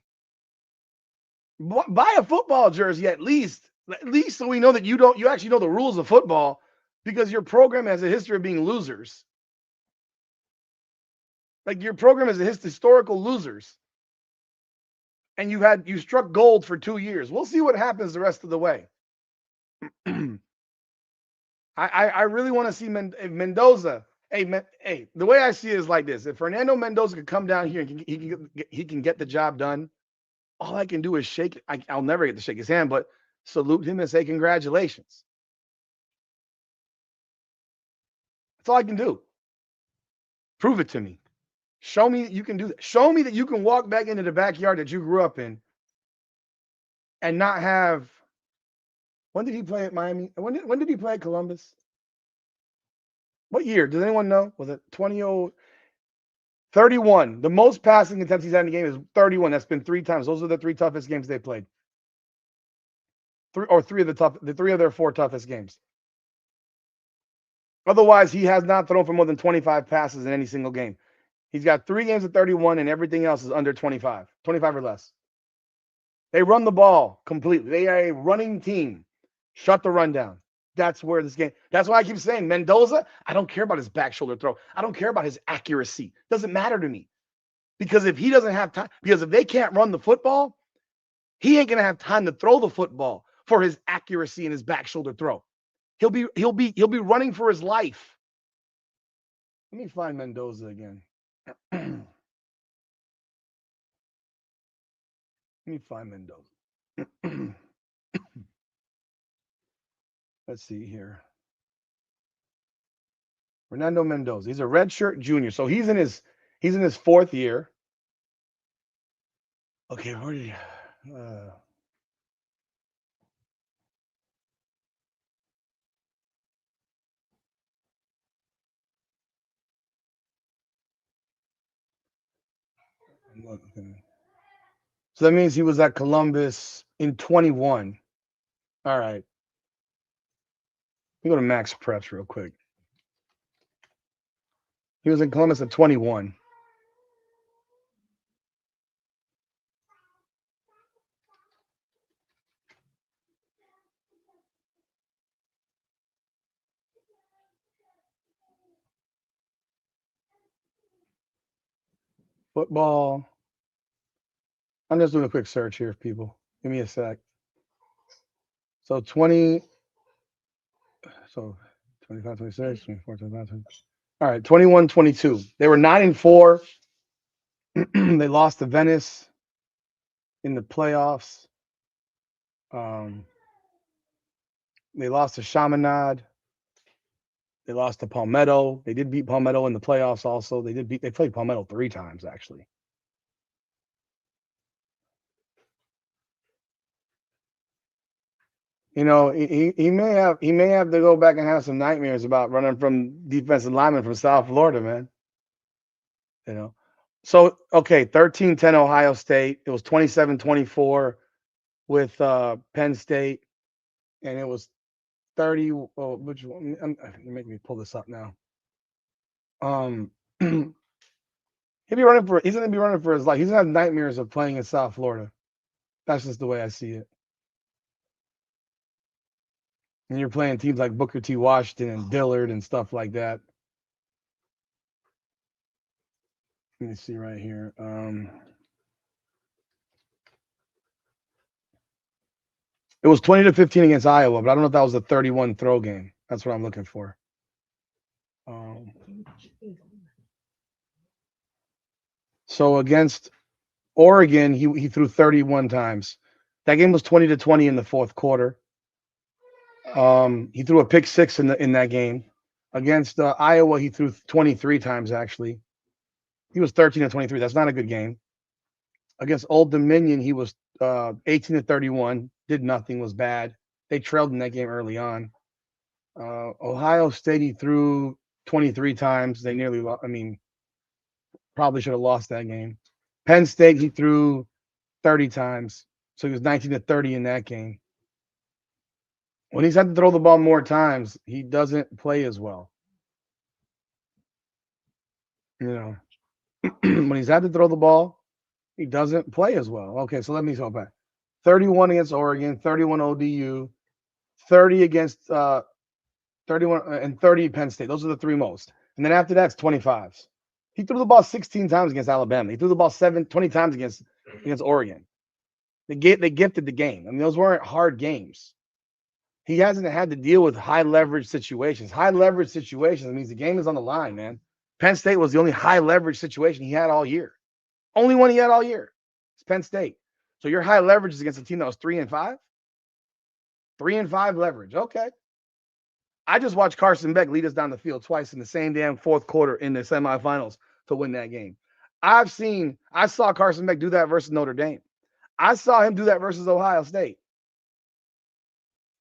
Speaker 1: Buy a football jersey at least so we know that you actually know the rules of football because your program has a history of being losers. Like your program is a historical losers. And you struck gold for 2 years. We'll see what happens the rest of the way. I really want to see Mendoza. Hey, the way I see it is like this: if Fernando Mendoza could come down here and he can get the job done, all I can do is shake. I'll never get to shake his hand, but salute him and say congratulations. That's all I can do. Prove it to me. Show me that you can do that. Show me that you can walk back into the backyard that you grew up in and not have. When did he play at Miami? When did he play at Columbus? What year? Does anyone know? Was it 31? The most passing attempts he's had in the game is 31. That's been 3 times. Those are the 3 toughest games they played. Three of their 4 toughest games. Otherwise, he has not thrown for more than 25 passes in any single game. He's got 3 games of 31, and everything else is under 25 or less. They run the ball completely. They are a running team. Shut the run down. That's where this game. That's why I keep saying Mendoza. I don't care about his back shoulder throw. I don't care about his accuracy. Doesn't matter to me. Because if he doesn't have time, because if they can't run the football, he ain't gonna have time to throw the football for his accuracy and his back shoulder throw. He'll be running for his life. Let me find Mendoza again. Let me find Mendoza. Let's see here. Fernando Mendoza. He's a redshirt junior, so he's in his 4th year. Okay, where did he? So that means he was at Columbus in 21. All right. Let me go to Max Preps real quick. He was in Columbus at 21. Football. I'm just doing a quick search here, people. Give me a sec. So 20. So 25, 26, 24, 25. 26. All right, 21, 22. They were 9-4. They lost to Venice in the playoffs. Um, they lost to Chaminade. They lost to Palmetto. They did beat Palmetto in the playoffs also. They played Palmetto 3 times actually. You know, he may have to go back and have some nightmares about running from defensive linemen from South Florida, man. You know. So okay, 13-10 Ohio State. It was 27-24 with Penn State, and it was 30. Oh, which one? You make me pull this up now. Um, he's gonna be running for his life. He's gonna have nightmares of playing in South Florida. That's just the way I see it. And you're playing teams like Booker T. Washington and Dillard and stuff like that. Let me see right here. It was 20-15 against Iowa, but I don't know if that was a 31 throw game. That's what I'm looking for. So against Oregon, he threw 31 times. That game was 20-20 in the fourth quarter. He threw a pick six in that game. Against Iowa, he threw 23 times actually. He was 13-23. That's not a good game. Against Old Dominion, he was 18-31. Did nothing. Was bad. They trailed in that game early on. Ohio State, he threw 23 times. They nearly lost. I mean, probably should have lost that game. Penn State, he threw 30 times. So he was 19-30 in that game. When he's had to throw the ball more times, he doesn't play as well. You know, when he's had to throw the ball, he doesn't play as well. Okay, so let me go back. 31 against Oregon, 31 ODU, 30 against 31 and 30 Penn State. Those are the three most. And then after that, it's 25s. He threw the ball 16 times against Alabama. He threw the ball 20 times against Oregon. They gifted the game. I mean, those weren't hard games. He hasn't had to deal with high leverage situations. High leverage situations means the game is on the line, man. Penn State was the only high leverage situation he had all year. Only one he had all year. It's Penn State. So your high leverage is against a team that was 3-5? 3-5 leverage. Okay. I just watched Carson Beck lead us down the field twice in the same damn fourth quarter in the semifinals to win that game. I saw Carson Beck do that versus Notre Dame. I saw him do that versus Ohio State.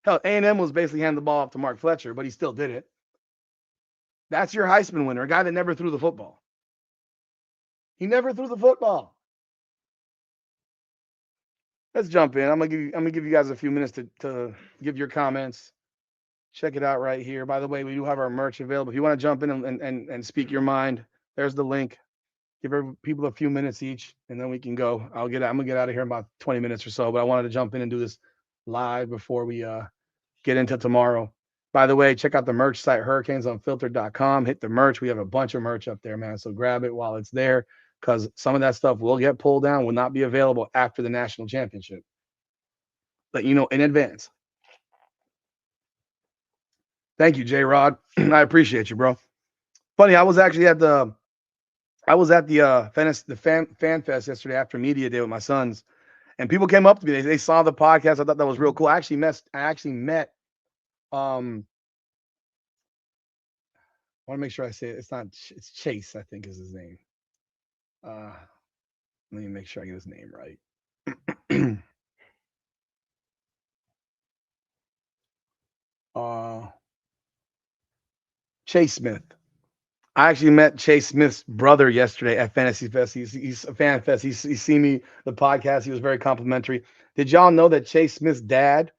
Speaker 1: Hell, A&M was basically handing the ball off to Mark Fletcher, but he still did it. That's your Heisman winner, a guy that never threw the football. He never threw the football. Let's jump in. I'm gonna give you guys a few minutes to give your comments. Check it out right here. By the way, we do have our merch available. If you want to jump in and speak your mind, there's the link. Give people a few minutes each, and then we can go. I'm gonna get out of here in about 20 minutes or so. But I wanted to jump in and do this live before we get into tomorrow. By the way, check out the merch site, hurricanesunfiltered.com. Hit the merch. We have a bunch of merch up there, man. So grab it while it's there, because some of that stuff will get pulled down, will not be available after the national championship. Let you know in advance. Thank you, J Rod. I appreciate you, bro. Funny, I was actually at the fan fest yesterday after media day with my sons, and people came up to me. They saw the podcast. I thought that was real cool. I actually met. I want to make sure I say it. It's Chase, I think is his name. Let me make sure I get his name right. Chase Smith. I actually met Chase Smith's brother yesterday at Fantasy Fest. He's a fan fest. He's seen me the podcast. He was very complimentary. Did y'all know that Chase Smith's dad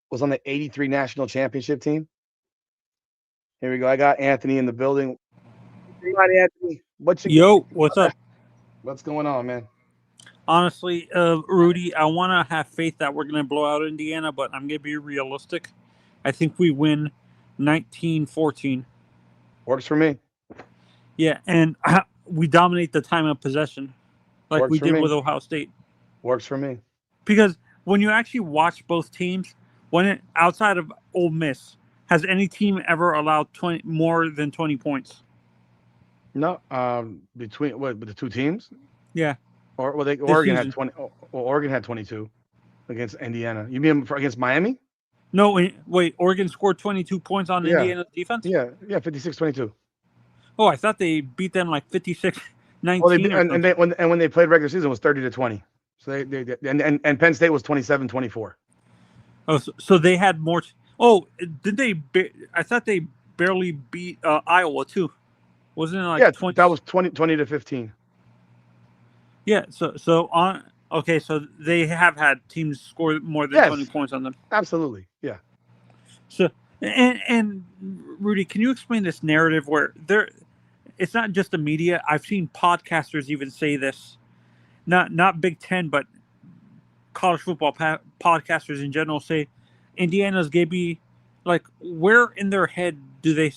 Speaker 1: was on the '83 national championship team? Here we go. I got Anthony in the building. Hey, Anthony.
Speaker 2: Yo, what's up?
Speaker 1: What's going on, man?
Speaker 2: Honestly, Rudy, I want to have faith that we're going to blow out Indiana, but I'm going to be realistic. I think we win 19-14.
Speaker 1: Works for me.
Speaker 2: Yeah, and we dominate the time of possession like we did with Ohio State.
Speaker 1: Works for me.
Speaker 2: Because when you actually watch both teams, outside of Ole Miss, has any team ever allowed more than 20 points?
Speaker 1: No, between with the two teams,
Speaker 2: Yeah,
Speaker 1: or
Speaker 2: this
Speaker 1: Oregon had
Speaker 2: season.
Speaker 1: 20. Oregon had 22 against Indiana. You mean against Miami?
Speaker 2: No, wait. Oregon scored 22 points on
Speaker 1: Yeah,
Speaker 2: Indiana's defense.
Speaker 1: yeah, 56-22.
Speaker 2: Oh, I thought they beat them like 56-19
Speaker 1: Well,
Speaker 2: or something.
Speaker 1: when they played regular season it was 30-20. So and Penn State was 27-24.
Speaker 2: Oh, so they had more. Oh, did they? I thought they barely beat Iowa too. Wasn't it like
Speaker 1: Yeah,
Speaker 2: 20?
Speaker 1: that was 20-15.
Speaker 2: Yeah. So on. Okay, so they have had teams score more than 20
Speaker 1: Yes,
Speaker 2: points on them.
Speaker 1: absolutely. Yeah.
Speaker 2: So and Rudy, can you explain this narrative where it's not just the media. I've seen podcasters even say this. Not Big Ten, but college football podcasters in general say Indiana's going to be like, where in their head do they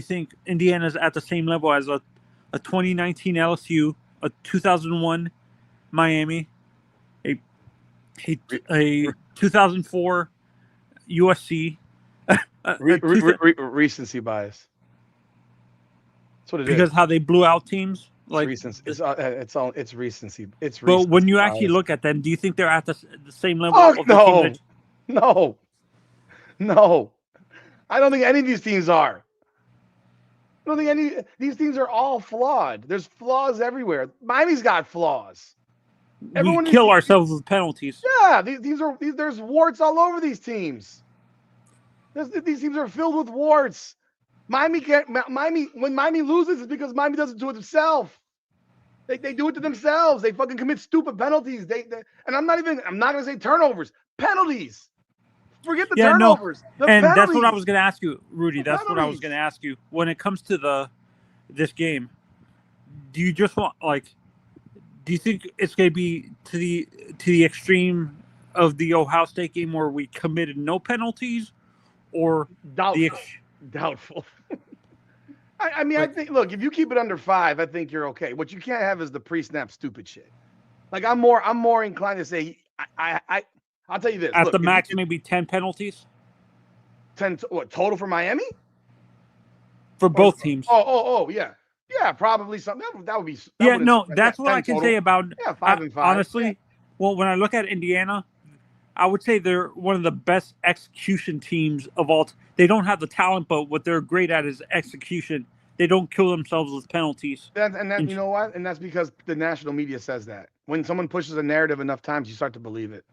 Speaker 2: think Indiana's at the same level as a 2019 LSU, a 2001 Miami, a 2004 USC,
Speaker 1: Recency bias. That's what it
Speaker 2: because
Speaker 1: is.
Speaker 2: how they blew out teams.
Speaker 1: It's recency. It's recency. It's
Speaker 2: But
Speaker 1: recency
Speaker 2: when you
Speaker 1: bias.
Speaker 2: actually look at them, do you think they're at the same level
Speaker 1: Fuck
Speaker 2: of the team
Speaker 1: no. No. I don't think any of these teams are. I don't think any these teams are all flawed. There's flaws everywhere. Miami's got flaws.
Speaker 2: we kill ourselves with penalties?
Speaker 1: Yeah, there's warts all over these teams. These teams are filled with warts. When Miami loses, it's because Miami does it to itself. They do it to themselves. They fucking commit stupid penalties. And I'm not gonna say turnovers. Penalties. Forget the turnovers.
Speaker 2: No.
Speaker 1: And penalties.
Speaker 2: That's what I was gonna ask you, Rudy. That's what I was gonna ask you. When it comes to this game, do you just want do you think it's gonna be to the extreme of the Ohio State game where we committed no penalties, or
Speaker 1: doubtful? I mean, I think, look, if you keep it under 5, I think you're okay. What you can't have is the pre-snap stupid shit. Like I'm more inclined to say I'll tell you this.
Speaker 2: At the max, maybe 10 penalties.
Speaker 1: 10 what total for Miami?
Speaker 2: For both teams.
Speaker 1: Oh yeah. Yeah, probably something. That would be
Speaker 2: that's what I can say about
Speaker 1: 5 and 5.
Speaker 2: Honestly, well, when I look at Indiana, I would say they're one of the best execution teams of all. They don't have the talent, but what they're great at is execution. They don't kill themselves with penalties.
Speaker 1: You know what? And that's because the national media says that. When someone pushes a narrative enough times, you start to believe it.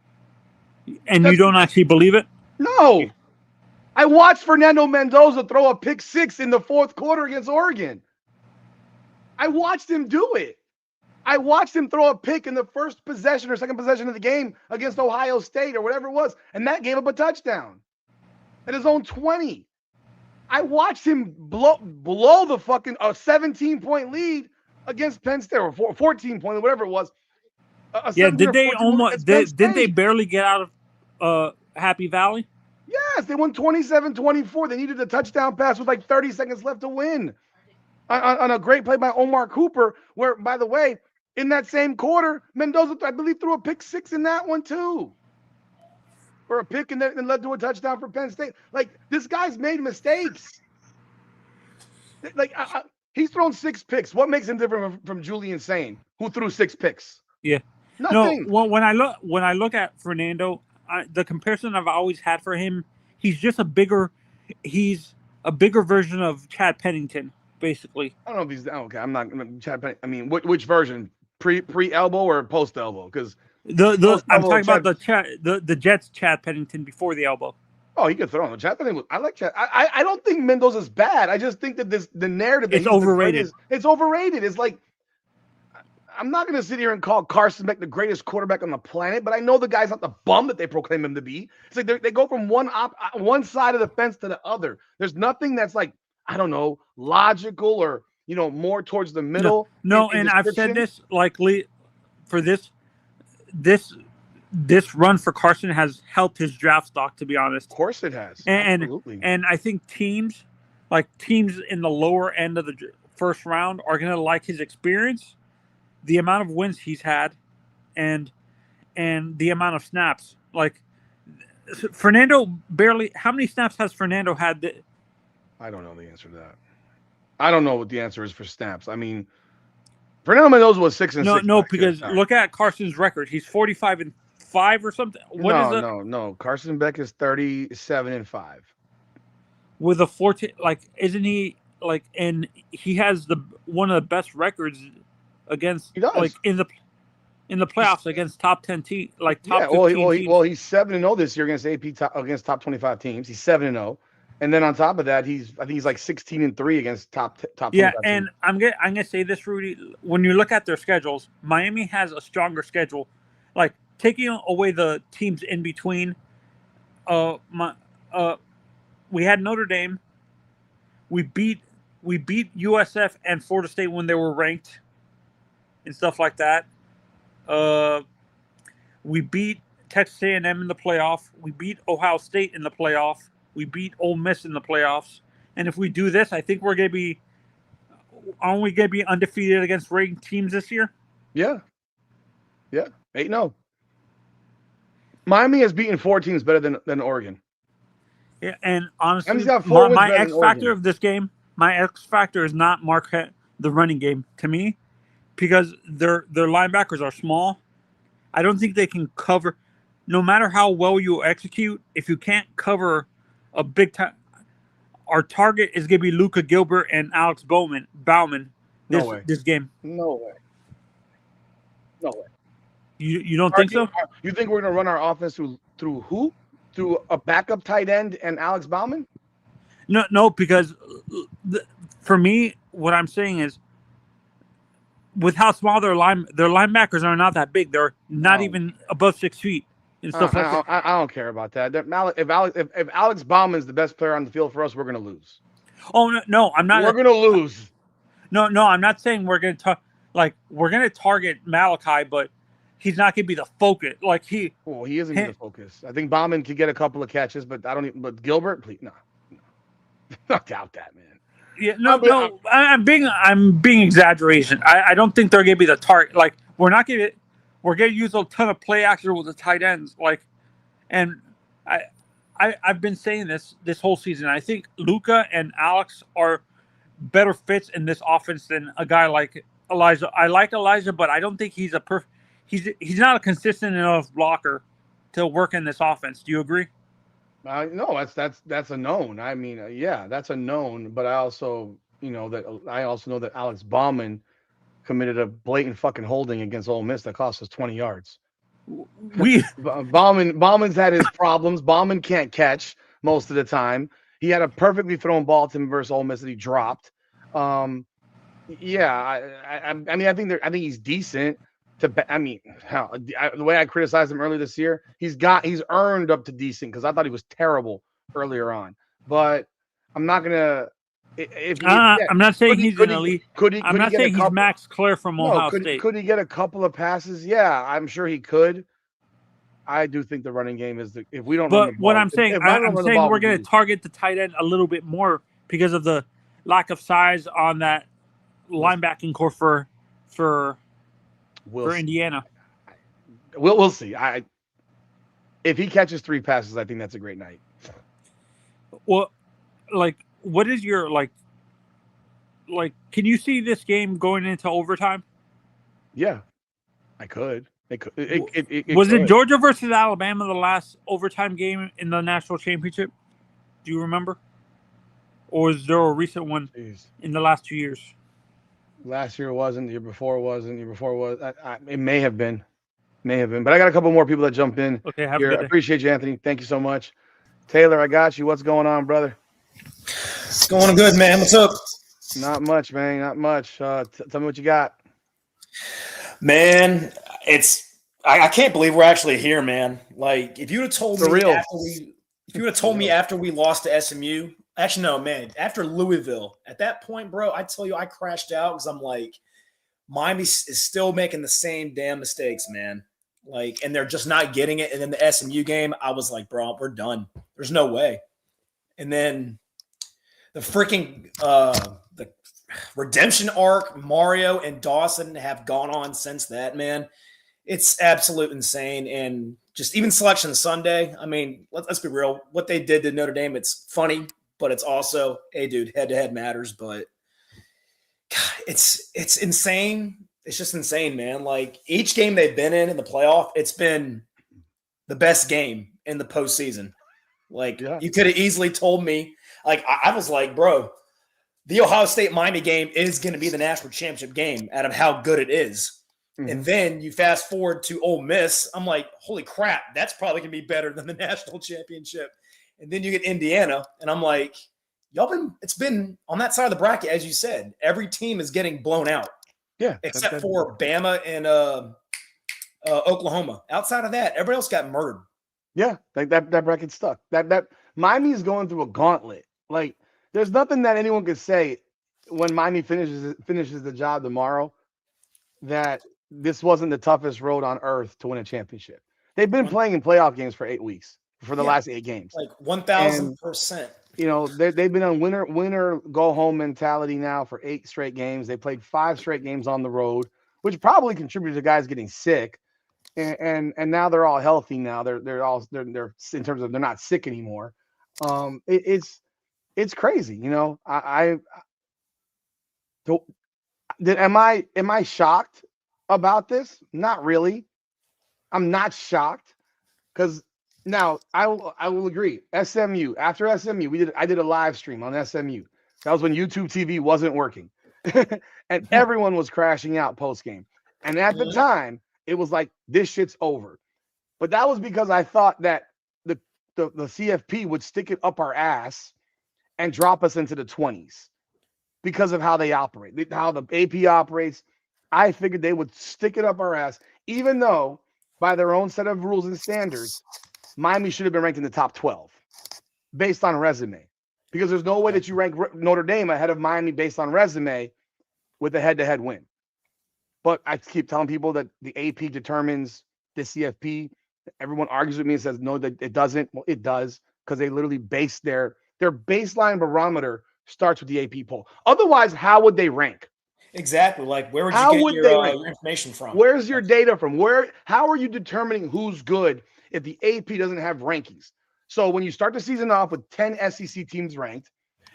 Speaker 2: And you don't actually believe it?
Speaker 1: No. I watched Fernando Mendoza throw a pick 6 in the 4th quarter against Oregon. I watched him do it. I watched him throw a pick in the first possession or second possession of the game against Ohio State or whatever it was, and that gave up a touchdown at his own 20. I watched him blow the fucking 17-point lead against Penn State, or 14-point, whatever it was.
Speaker 2: Did they barely get out of Happy Valley?
Speaker 1: Yes, they won 27-24. They needed a touchdown pass with like 30 seconds left to win. On a great play by Omar Cooper, where, by the way, in that same quarter, Mendoza, I believe, threw a pick 6 in that one too. Or a pick and then led to a touchdown for Penn State. Like, this guy's made mistakes. Like, he's thrown 6 picks. What makes him different from Julian Sane, who threw 6 picks?
Speaker 2: Yeah.
Speaker 1: Nothing.
Speaker 2: No, well, when I look at Fernando, the comparison I've always had for him, he's a bigger version of Chad Pennington, basically.
Speaker 1: I don't know if he's okay. I'm not Chad Pennington. I mean, which version? Pre elbow or post elbow? Because
Speaker 2: I'm talking about the Jets Chad Pennington before the elbow.
Speaker 1: Oh, he could throw him. Chad Pennington. I like Chad. I don't think Mendoza's bad. I just think that the narrative that
Speaker 2: it's overrated.
Speaker 1: It's overrated. It's like, I'm not going to sit here and call Carson Beck the greatest quarterback on the planet, but I know the guy's not the bum that they proclaim him to be. It's like they go from one side of the fence to the other. There's nothing that's like, I don't know, logical or, more towards the middle.
Speaker 2: No, and I've said this, for this run for Carson has helped his draft stock, to be honest.
Speaker 1: Of course it has.
Speaker 2: Absolutely. And I think teams in the lower end of the first round are going to like his experience, the amount of wins he's had, and the amount of snaps. Like, Fernando barely. How many snaps has Fernando had?
Speaker 1: I don't know the answer to that. I don't know what the answer is for snaps. I mean, Fernando Mendoza was 6 and 6
Speaker 2: No,
Speaker 1: last year.
Speaker 2: because look at Carson's record. He's 45-5 or something. What is it?
Speaker 1: No. Carson Beck is 37-5.
Speaker 2: With a 14, like, isn't he like? And he has the one of the best records against,
Speaker 1: He does.
Speaker 2: like, in the playoffs against top 10 team, like top
Speaker 1: Yeah,
Speaker 2: 15 teams.
Speaker 1: he's 7-0 this year against against top 25 teams. He's 7-0, and then on top of that, I think he's like 16-3 against top 25
Speaker 2: and
Speaker 1: teams.
Speaker 2: I'm gonna say this, Rudy. When you look at their schedules, Miami has a stronger schedule. Like, taking away the teams in between, my we had Notre Dame. We beat USF and Florida State when they were ranked and stuff like that. We beat Texas A&M in the playoff. We beat Ohio State in the playoff. We beat Ole Miss in the playoffs. And if we do this, I think aren't we going to be undefeated against ranked teams this year?
Speaker 1: Yeah. 8-0. Miami has beaten 4 teams better than Oregon.
Speaker 2: Yeah, and honestly,
Speaker 1: Miami's got 4 wins
Speaker 2: my
Speaker 1: better
Speaker 2: X
Speaker 1: than
Speaker 2: factor
Speaker 1: Oregon.
Speaker 2: of this game, my X factor is not Marquette, the running game, to me, because their linebackers are small. I don't think they can cover, no matter how well you execute. If you can't cover a big time, our target is going to be Luka Gilbert and Alex Bauman. This game.
Speaker 1: No way.
Speaker 2: You don't think so?
Speaker 1: You think we're going to run our offense through who? Through a backup tight end and Alex Bauman?
Speaker 2: No, because for me, what I'm saying is, with how small their linebackers are not that big. They're not even above 6 feet and stuff like that.
Speaker 1: I don't care about that. If Alex Bauman is the best player on the field for us, we're going to lose.
Speaker 2: Oh no, I'm not.
Speaker 1: We're going to lose.
Speaker 2: No, I'm not saying we're going to we're going to target Malachi, but he's not going to be the focus. Like he
Speaker 1: isn't going to be the focus. I think Bauman could get a couple of catches, but But Gilbert, please, no. I doubt that, man.
Speaker 2: Yeah, I'm being exaggeration. I don't think they're going to be the target. Like, we're going to use a ton of play action with the tight ends. Like, and I've been saying this whole season. I think Luka and Alex are better fits in this offense than a guy like Elijah. I like Elijah, but I don't think he's he's not a consistent enough blocker to work in this offense. Do you agree?
Speaker 1: No, that's a known. I mean, yeah, that's a known. But I also know that Alex Bauman committed a blatant fucking holding against Ole Miss that cost us 20 yards. Bauman's had his problems. Bauman can't catch most of the time. He had a perfectly thrown ball to him versus Ole Miss that he dropped. Yeah, I mean, I think he's decent. The way I criticized him earlier this year, he's earned up to decent because I thought he was terrible earlier on. But I'm not gonna.
Speaker 2: I'm not saying he's an elite. I'm not saying he's Max Clare from Ohio State.
Speaker 1: Could he get a couple of passes? Yeah, I'm sure he could. I do think the running game is if we don't.
Speaker 2: But
Speaker 1: run the ball,
Speaker 2: what I'm saying, I'm saying we're going to target the tight end a little bit more because of the lack of size on that linebacking core for Indiana.
Speaker 1: We'll see. If he catches 3 passes, I think that's a great night.
Speaker 2: Well, what is your can you see this game going into overtime?
Speaker 1: Yeah, I could.
Speaker 2: Was it Georgia versus Alabama the last overtime game in the national championship? Do you remember? Or is there a recent one in the last 2 years?
Speaker 1: Last year wasn't. The year before wasn't. The year before was. It may have been. But I got a couple more people that jumped in.
Speaker 2: Okay, have a good day.
Speaker 1: Appreciate you, Anthony. Thank you so much. Taylor, I got you. What's going on, brother?
Speaker 3: It's going good, man. What's up?
Speaker 1: Not much, man. Not much. Tell me what you got.
Speaker 3: Man, I can't believe we're actually here, man. Like, if you would have told me after we lost to SMU, actually no, man, after Louisville, at that point, bro, I tell you, I crashed out because I'm like, Miami is still making the same damn mistakes, man. Like, and they're just not getting it. And then the SMU game, I was like, bro, we're done. There's no way. And then the freaking the redemption arc, Mario and Dawson have gone on since that, man. It's absolute insane. And just even Selection Sunday, I mean, let's be real. What they did to Notre Dame, it's funny, but it's also, hey, dude, head-to-head matters. But God, it's insane. It's just insane, man. Like, each game they've been in the playoff, it's been the best game in the postseason. Like, you could have easily told me. Like, I was like, bro, the Ohio State-Miami game is going to be the national championship game out of how good it is. Mm-hmm. And then you fast forward to Ole Miss. I'm like, holy crap, that's probably going to be better than the national championship. And then you get Indiana, and I'm like, it's been on that side of the bracket, as you said. Every team is getting blown out.
Speaker 1: Yeah.
Speaker 3: Except for Bama and Oklahoma. Outside of that, everybody else got murdered.
Speaker 1: Yeah, like that bracket stuck. That Miami is going through a gauntlet. Like, there's nothing that anyone could say when Miami finishes the job tomorrow that this wasn't the toughest road on earth to win a championship. They've been playing in playoff games for 8 weeks, for the last 8 games.
Speaker 3: Like 1,000%.
Speaker 1: You know, they've been on winner go home mentality now for 8 straight games. They played 5 straight games on the road, which probably contributed to guys getting sick. And now they're all healthy now. They're in terms of they're not sick anymore. It's crazy, you know. Am I shocked about this? Not really. I'm not shocked because now I will agree. SMU, after SMU, I did a live stream on SMU. That was when YouTube TV wasn't working, and everyone was crashing out post game. And at the time, it was like, this shit's over. But that was because I thought that the CFP would stick it up our ass and drop us into the 20s because of how they operate, how the AP operates. I figured they would stick it up our ass, even though by their own set of rules and standards, Miami should have been ranked in the top 12 based on resume, because there's no way that you rank Notre Dame ahead of Miami based on resume with a head-to-head win. But I keep telling people that the AP determines the CFP. Everyone argues with me and says, no, that it doesn't. Well, it does, because they literally base their baseline barometer starts with the AP poll. Otherwise, how would they rank?
Speaker 3: Exactly. Like, where would you get your information from?
Speaker 1: Where's your data from? How are you determining who's good if the AP doesn't have rankings? So when you start the season off with 10 SEC teams ranked,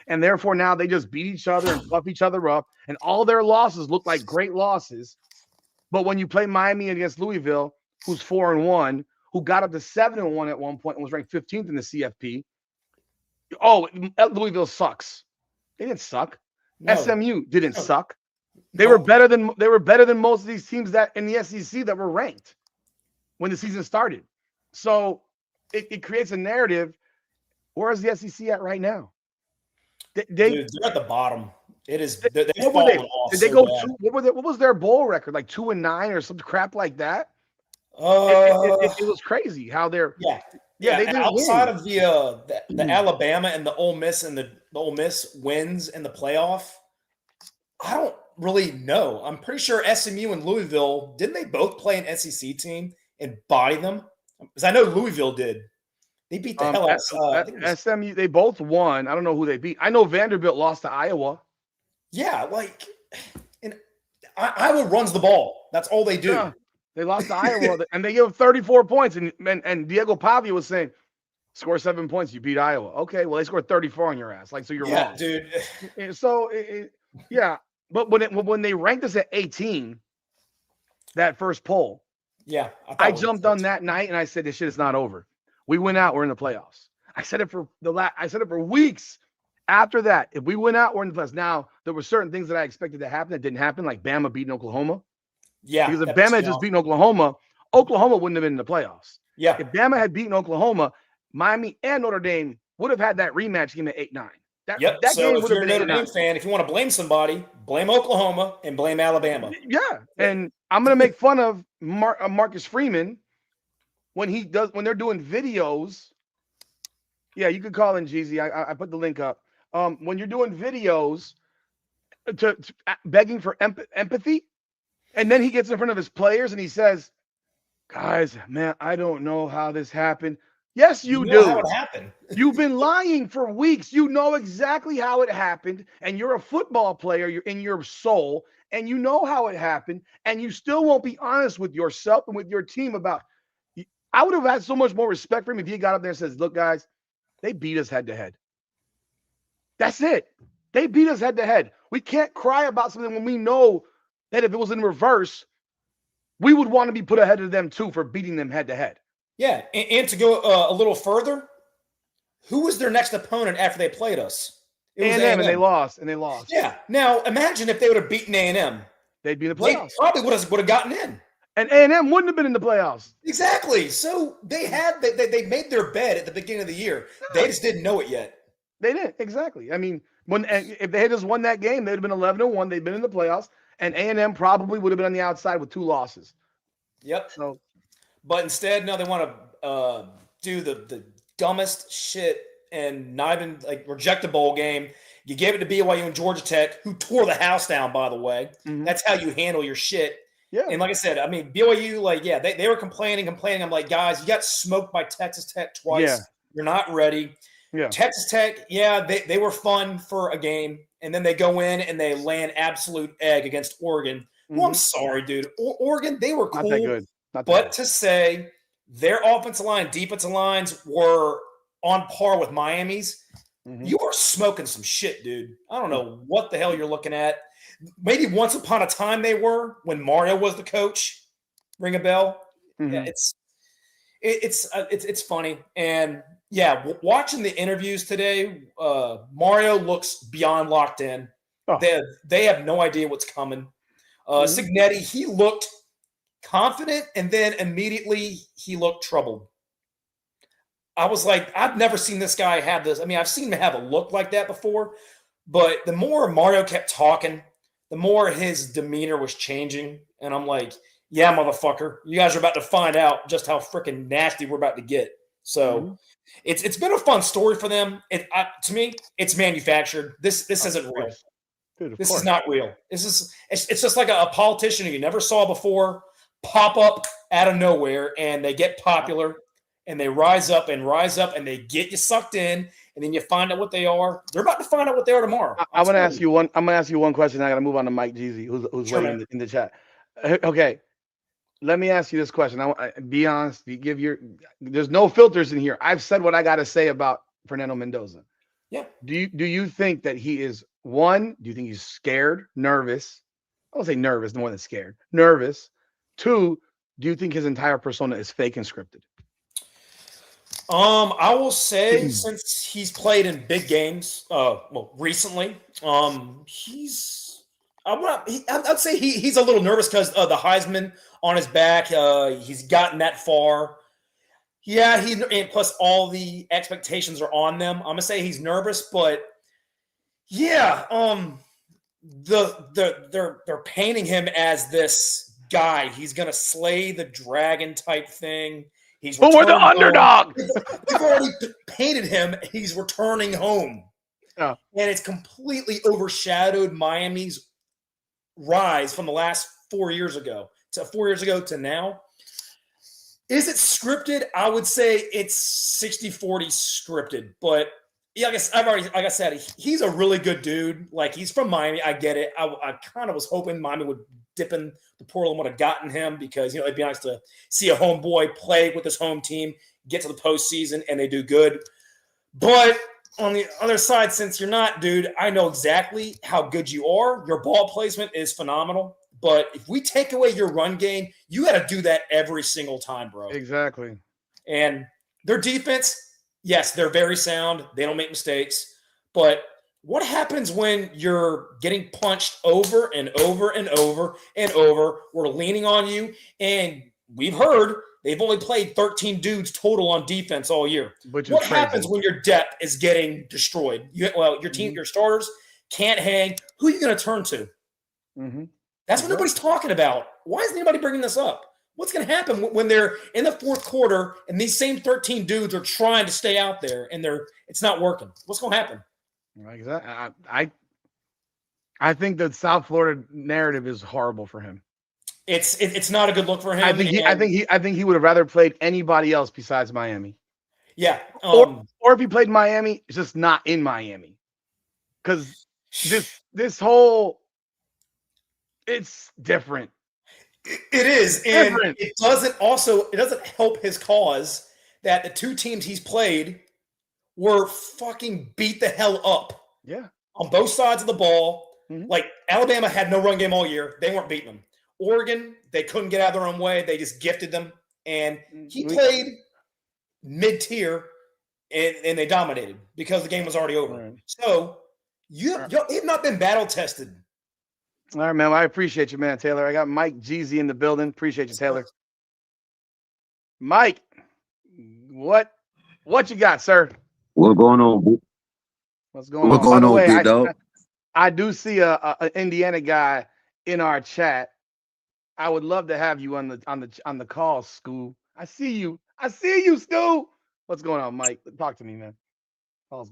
Speaker 1: and therefore now they just beat each other and buff each other up, and all their losses look like great losses. But when you play Miami against Louisville, who's 4-1, who got up to 7-1 at one point and was ranked 15th in the CFP, Louisville sucks. They didn't suck. No. SMU didn't suck. They were better than most of these teams that in the SEC that were ranked when the season started. So it creates a narrative. Where is the SEC at right now?
Speaker 3: Dude, they're at the bottom. It is. They've
Speaker 1: fallen off. Did they go? What was their bowl record? Like 2-9 or some crap like that. It was crazy how they're.
Speaker 3: Yeah. They didn't outside win. Of the Alabama and the Ole Miss and the Ole Miss wins in the playoff, I don't really know. I'm pretty sure SMU and Louisville, didn't they both play an SEC team and body them? Because I know Louisville did. They beat the hell out of
Speaker 1: SMU. They both won. I don't know who they beat. I know Vanderbilt lost to Iowa.
Speaker 3: Yeah, and Iowa runs the ball. That's all they do. Yeah,
Speaker 1: they lost to Iowa, and they give 34 points. And Diego Pavia was saying, score 7 points, you beat Iowa. Okay, well, they scored 34 on your ass. So you're wrong.
Speaker 3: Dude.
Speaker 1: So, but when they ranked us at 18, that first poll, I jumped on that night and I said, this shit is not over. We went out, we're in the playoffs. I said it for weeks. After that, if we went out, we're in the playoffs. Now, there were certain things that I expected to happen that didn't happen, like Bama beating Oklahoma.
Speaker 3: Yeah.
Speaker 1: Because if Bama had just beaten Oklahoma wouldn't have been in the playoffs.
Speaker 3: Yeah.
Speaker 1: If Bama had beaten Oklahoma, Miami and Notre Dame would have had that rematch game at 8-9. That
Speaker 3: so if you're a Notre Dame fan, if you want to blame somebody, blame Oklahoma and blame Alabama.
Speaker 1: Yeah. And I'm going to make fun of Marcus Freeman when they're doing videos. Yeah, you could call in Jeezy. I put the link up. When you're doing videos to begging for empathy, and then he gets in front of his players and he says, guys, man, I don't know how this happened. Yes, you do.
Speaker 3: How it happened.
Speaker 1: You've been lying for weeks. You know exactly how it happened, and you're a football player. You're in your soul, and you know how it happened, and you still won't be honest with yourself and with your team about. I would have had so much more respect for him if he got up there and says, "Look, guys, they beat us head to head. That's it. They beat us head to head. We can't cry about something when we know that if it was in reverse, we would want to be put ahead of them too for beating them head to head."
Speaker 3: Yeah, and to go a little further, who was their next opponent after they played us?
Speaker 1: It was A&M, and they lost.
Speaker 3: Yeah. Now imagine if they would have beaten A&M.
Speaker 1: They'd be in the playoffs.
Speaker 3: They probably would have gotten in.
Speaker 1: And A&M wouldn't have been in the playoffs.
Speaker 3: Exactly. So they made their bed at the beginning of the year. They just didn't know it yet.
Speaker 1: They didn't. Exactly. I mean, if they had just won that game, they'd have been 11-1. They'd been in the playoffs, and A&M probably would have been on the outside with 2 losses.
Speaker 3: Yep.
Speaker 1: So,
Speaker 3: but instead, no, they want to do the dumbest shit and not even reject a bowl game. You gave it to BYU and Georgia Tech, who tore the house down, by the way. Mm-hmm. That's how you handle your shit.
Speaker 1: Yeah.
Speaker 3: And like I said, I mean, BYU, they were complaining. I'm like, guys, you got smoked by Texas Tech twice. Yeah. You're not ready.
Speaker 1: Yeah.
Speaker 3: Texas Tech, they were fun for a game, and then they go in and they lay an absolute egg against Oregon. Mm-hmm. Well, I'm sorry, dude. Oregon, they were cool.
Speaker 1: Not that good.
Speaker 3: But to say their offensive line, defensive lines were on par with Miami's, you are smoking some shit, dude. I don't know what the hell you're looking at. Maybe once upon a time they were when Mario was the coach. Ring a bell? Mm-hmm. Yeah, it's funny. And yeah, watching the interviews today, Mario looks beyond locked in. Oh. They have no idea what's coming. Cignetti, he looked confident, and then immediately he looked troubled. I was like, I've never seen this guy have this. I mean, I've seen him have a look like that before, but the more Mario kept talking, the more his demeanor was changing. And I'm like, yeah, motherfucker, you guys are about to find out just how freaking nasty we're about to get. So it's been a fun story for them. To me, it's manufactured. This isn't real.
Speaker 1: Dude,
Speaker 3: this is not real. It's just like a politician you never saw before pop up out of nowhere, and they get popular, and they rise up, and they get you sucked in, and then you find out what they are. They're about to find out what they are tomorrow.
Speaker 1: I'm going to ask you one question. I got to move on to Mike Jeezy, who's sure, waiting in the chat. Okay. Let me ask you this question. Be honest. There's no filters in here. I've said what I got to say about Fernando Mendoza.
Speaker 3: Yeah.
Speaker 1: Do you think that he is, one, do you think he's scared, nervous? I won't say nervous, more than scared. Nervous. 2, do you think his entire persona is fake and scripted?
Speaker 3: I will say since he's played in big games, recently, I'd say he's a little nervous because the Heisman on his back. He's gotten that far. Yeah, and plus all the expectations are on them. I'm gonna say he's nervous, but yeah, they're painting him as this guy. He's gonna slay the dragon type thing.
Speaker 1: But we're the underdog.
Speaker 3: They've already painted him. He's returning home.
Speaker 1: Yeah.
Speaker 3: And it's completely overshadowed Miami's rise from the last 4 years ago to now. Is it scripted? I would say it's 60-40 scripted. But yeah, like I said, he's a really good dude. Like, he's from Miami. I get it. I kind of was hoping Miami would dip in the portal and would have gotten him because, it'd be nice to see a homeboy play with his home team, get to the postseason, and they do good. But on the other side, since you're not, dude, I know exactly how good you are. Your ball placement is phenomenal. But if we take away your run game, you got to do that every single time, bro.
Speaker 1: Exactly.
Speaker 3: And their defense, yes, they're very sound. They don't make mistakes. But what happens when you're getting punched over and over and over and over? We're leaning on you. And we've heard they've only played 13 dudes total on defense all year. What happens when your depth is getting destroyed? Your team, your starters can't hang. Who are you going to turn to?
Speaker 1: Mm-hmm.
Speaker 3: That's what nobody's talking about. Why isn't anybody bringing this up? What's going to happen when they're in the fourth quarter and these same 13 dudes are trying to stay out there and it's not working? What's going to happen?
Speaker 1: Exactly. I think the South Florida narrative is horrible for him.
Speaker 3: It's not a good look for him.
Speaker 1: I think he would have rather played anybody else besides Miami.
Speaker 3: Yeah.
Speaker 1: Or if he played Miami, it's just not in Miami. Because this whole It's different.
Speaker 3: It is, and it doesn't help his cause that the two teams he's played were fucking beat the hell up.
Speaker 1: Yeah.
Speaker 3: On both sides of the ball. Mm-hmm. Like, Alabama had no run game all year. They weren't beating them. Oregon, they couldn't get out of their own way. They just gifted them. And he played mid-tier, and they dominated because the game was already over. Right. So, you've not been battle-tested.
Speaker 1: All right, man. Well, I appreciate you, man, Taylor. I got Mike Jeezy in the building. Appreciate you, Taylor. Mike, what you got, sir?
Speaker 4: What's going on?
Speaker 1: What's going on? By the way, I do see a Indiana guy in our chat. I would love to have you on the call, Scoo. I see you, Scoo. What's going on, Mike? Talk to me, man.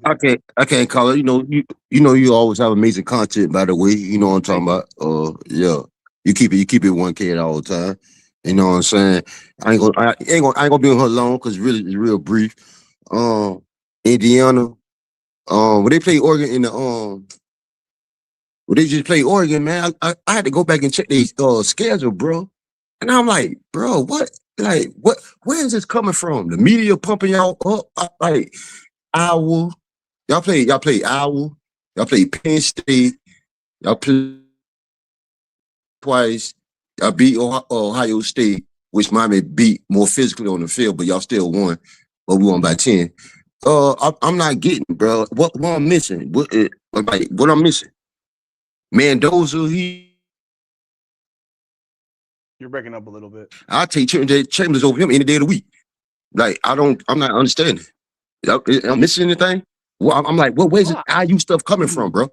Speaker 4: I can't call it. You always have amazing content, by the way. You know what I'm talking about. Yeah. You keep it 1K all the time. You know what I'm saying? I ain't gonna be on her long because it's real brief. Indiana. When they play Oregon in the when they just play Oregon, man, I had to go back and check their schedule, bro. And I'm like, bro, what? Like, what? Where is this coming from? The media pumping y'all up, like Iowa. Y'all play Iowa. Y'all play Penn State. Y'all play twice. Y'all beat Ohio State, which Miami beat more physically on the field, but y'all still won. But we won by 10. I'm not getting, bro. What I'm missing? What I'm missing? Mendoza,
Speaker 1: you're breaking up a little bit.
Speaker 4: I'll take Chambers over him any day of the week. Like, I'm not understanding. I'm missing anything? Well, I'm like, where's this IU stuff coming from, bro?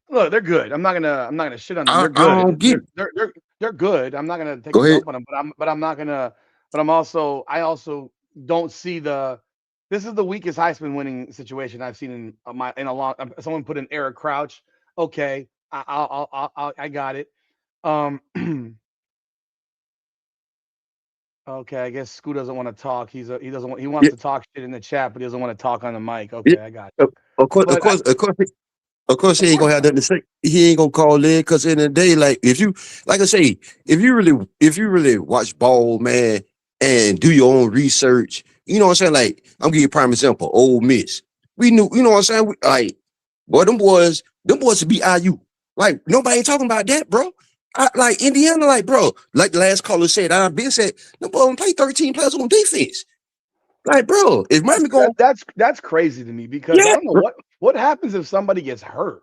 Speaker 1: Look, they're good. I'm not gonna shit on them. They're good.
Speaker 4: I don't get it.
Speaker 1: They're good. I'm not gonna take a dump on them, but I'm not gonna. But I also don't see this is the weakest Heisman winning situation I've seen in a long. Someone put in Eric Crouch. Okay, I got it. Okay, I guess Scoot doesn't want to talk. He wants to talk shit in the chat, but he doesn't want to talk on the mic. Okay, I got it.
Speaker 4: Of course, he ain't gonna have nothing to say. He ain't gonna call in because in the day, like if you really watch ball, man, and do your own research, you know what I'm saying? Like, I'm giving you a prime example. Ole Miss, we knew, you know what I'm saying? Them boys to beat IU. Like, nobody ain't talking about that, bro. Like Indiana, like, bro, like the last caller said, I've been said, the boy don't play 13 players on defense. Like, bro, if Miami go,
Speaker 1: that's crazy to me because I don't know what happens if somebody gets hurt.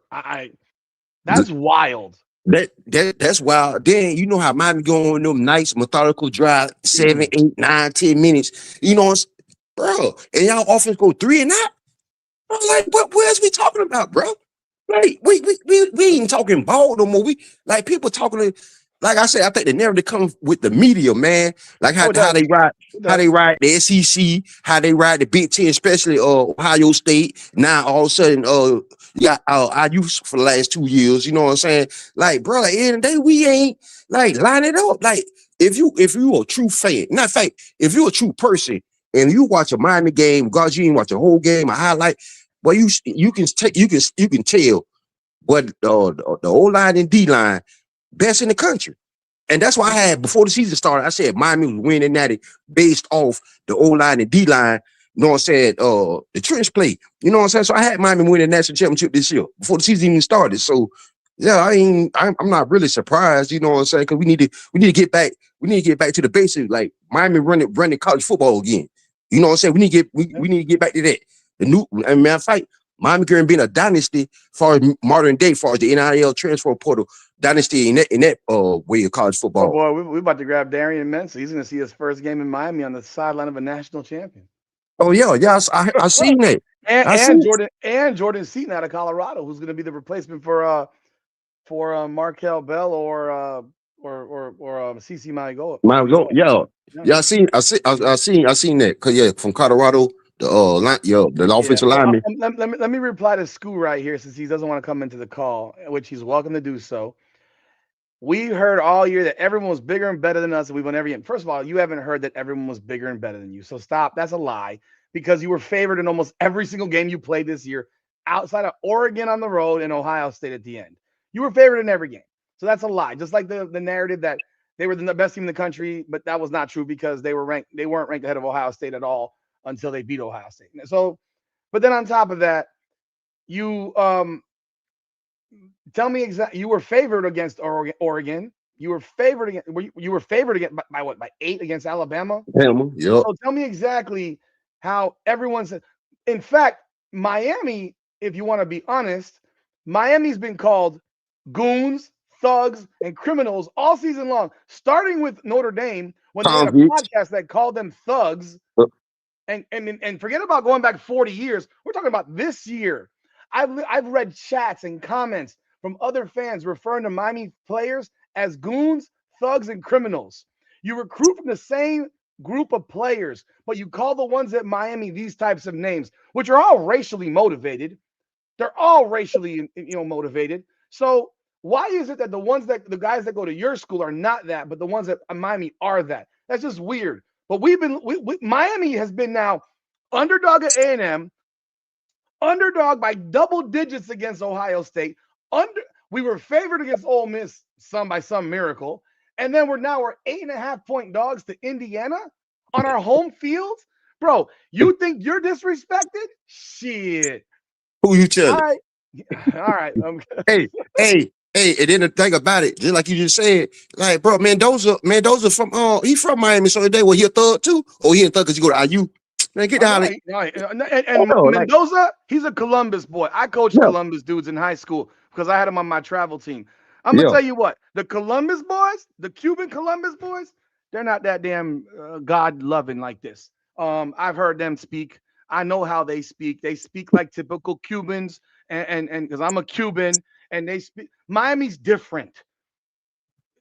Speaker 1: That's wild.
Speaker 4: That's wild. Then you know how Miami go on them nice methodical drive, 7, 8, 9, 10 minutes. You know, bro, and y'all offense go 3 and out. I'm like, what else we talking about, bro? Like, we ain't talking ball no more. We like people talking. Like I said, I think the narrative comes with the media, man. Like how they ride the SEC, how they ride the Big Ten, especially Ohio State. Now all of a sudden, you got IU for the last 2 years. You know what I'm saying? Like, bro, at the end of the day, we ain't like line it up. Like, if you a true fan, not fake, if you're a true person and you watch a Miami game, God, you ain't watch a whole game, a highlight. Well, you can tell what the O-line and D-line best in the country. And that's why I had, before the season started, I said Miami was winning that based off the O-line and D-line, you know what I'm saying, the trench play. You know what I'm saying? So I had Miami winning the national championship this year, before the season even started. So yeah, I'm not really surprised, you know what I'm saying? Because we need to get back to the basics, like Miami running college football again. You know what I'm saying? We need to get back to that. Matter of fact, Miami current being a dynasty far as modern day, far as the NIL transfer portal dynasty in that way of college football.
Speaker 1: Oh boy, we're about to grab Darian Mensa. He's going to see his first game in Miami on the sideline of a national champion.
Speaker 4: Oh yeah, I seen that.
Speaker 1: And Jordan Seaton out of Colorado, who's going to be the replacement for Markel Bell or CC Maigoa.
Speaker 4: Yeah, I seen that. Cause from Colorado. The offensive lineman.
Speaker 1: Let me reply to Scoo right here since he doesn't want to come into the call, which he's welcome to do so. We heard all year that everyone was bigger and better than us, and we won every game. First of all, you haven't heard that everyone was bigger and better than you. So stop. That's a lie because you were favored in almost every single game you played this year outside of Oregon on the road and Ohio State at the end. You were favored in every game. So that's a lie. Just like the narrative that they were the best team in the country, but that was not true because they weren't ranked ahead of Ohio State at all until they beat Ohio State. So, but then on top of that, you tell me exactly. You were favored against Oregon. You were favored against. You were favored against by what? By 8 against Alabama.
Speaker 4: Yep.
Speaker 1: So tell me exactly how everyone said. In fact, Miami, if you want to be honest, Miami's been called goons, thugs, and criminals all season long, starting with Notre Dame when they had a podcast that called them thugs. And forget about going back 40 years. We're talking about this year. I've read chats and comments from other fans referring to Miami players as goons, thugs, and criminals. You recruit from the same group of players, but you call the ones at Miami these types of names, which are all racially motivated. They're all racially, motivated. So why is it that the guys that go to your school are not that, but the ones at Miami are that? That's just weird. But Miami has been now underdog at A&M, underdog by double digits against Ohio State. We were favored against Ole Miss by some miracle, and then we're 8.5-point dogs to Indiana on our home field, bro. You think you're disrespected? Shit.
Speaker 4: Who you telling?
Speaker 1: All right.
Speaker 4: Hey. And then the thing about it, just like you just said, like, bro, Mendoza from he from Miami, so today, he a thug too, or he a thug because you go to IU? Man, get down.
Speaker 1: And Mendoza, he's a Columbus boy. I coached Columbus dudes in high school because I had him on my travel team. I'm gonna tell you what, the Columbus boys, the Cuban Columbus boys, they're not that damn God loving like this. I've heard them speak. I know how they speak. They speak like typical Cubans, and because I'm a Cuban, and they speak. Miami's different.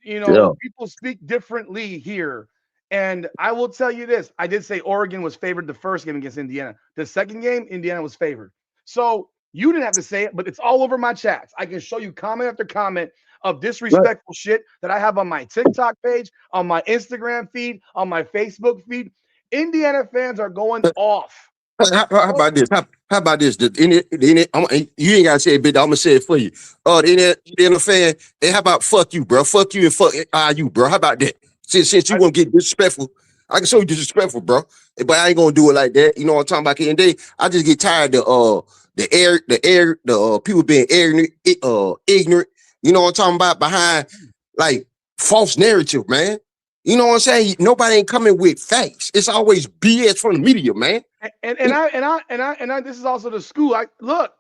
Speaker 1: People speak differently here. And I will tell you this. I did say Oregon was favored the first game against Indiana. The second game, Indiana was favored. So you didn't have to say it, but it's all over my chats. I can show you comment after comment of disrespectful shit that I have on my TikTok page, on my Instagram feed, on my Facebook feed. Indiana fans are going off.
Speaker 4: How about this? How about this? You ain't gotta say it, but I'm gonna say it for you. The Indiana fan. Hey, how about fuck you, bro? Fuck you and fuck you, bro. How about that? Since you won't get disrespectful, I can show you disrespectful, bro. But I ain't gonna do it like that. You know what I'm talking about? And I just get tired of the people being ignorant. You know what I'm talking about? Behind like false narrative, man. You know what I'm saying? Nobody ain't coming with facts. It's always BS from the media, man.
Speaker 1: And I this is also the school. Look,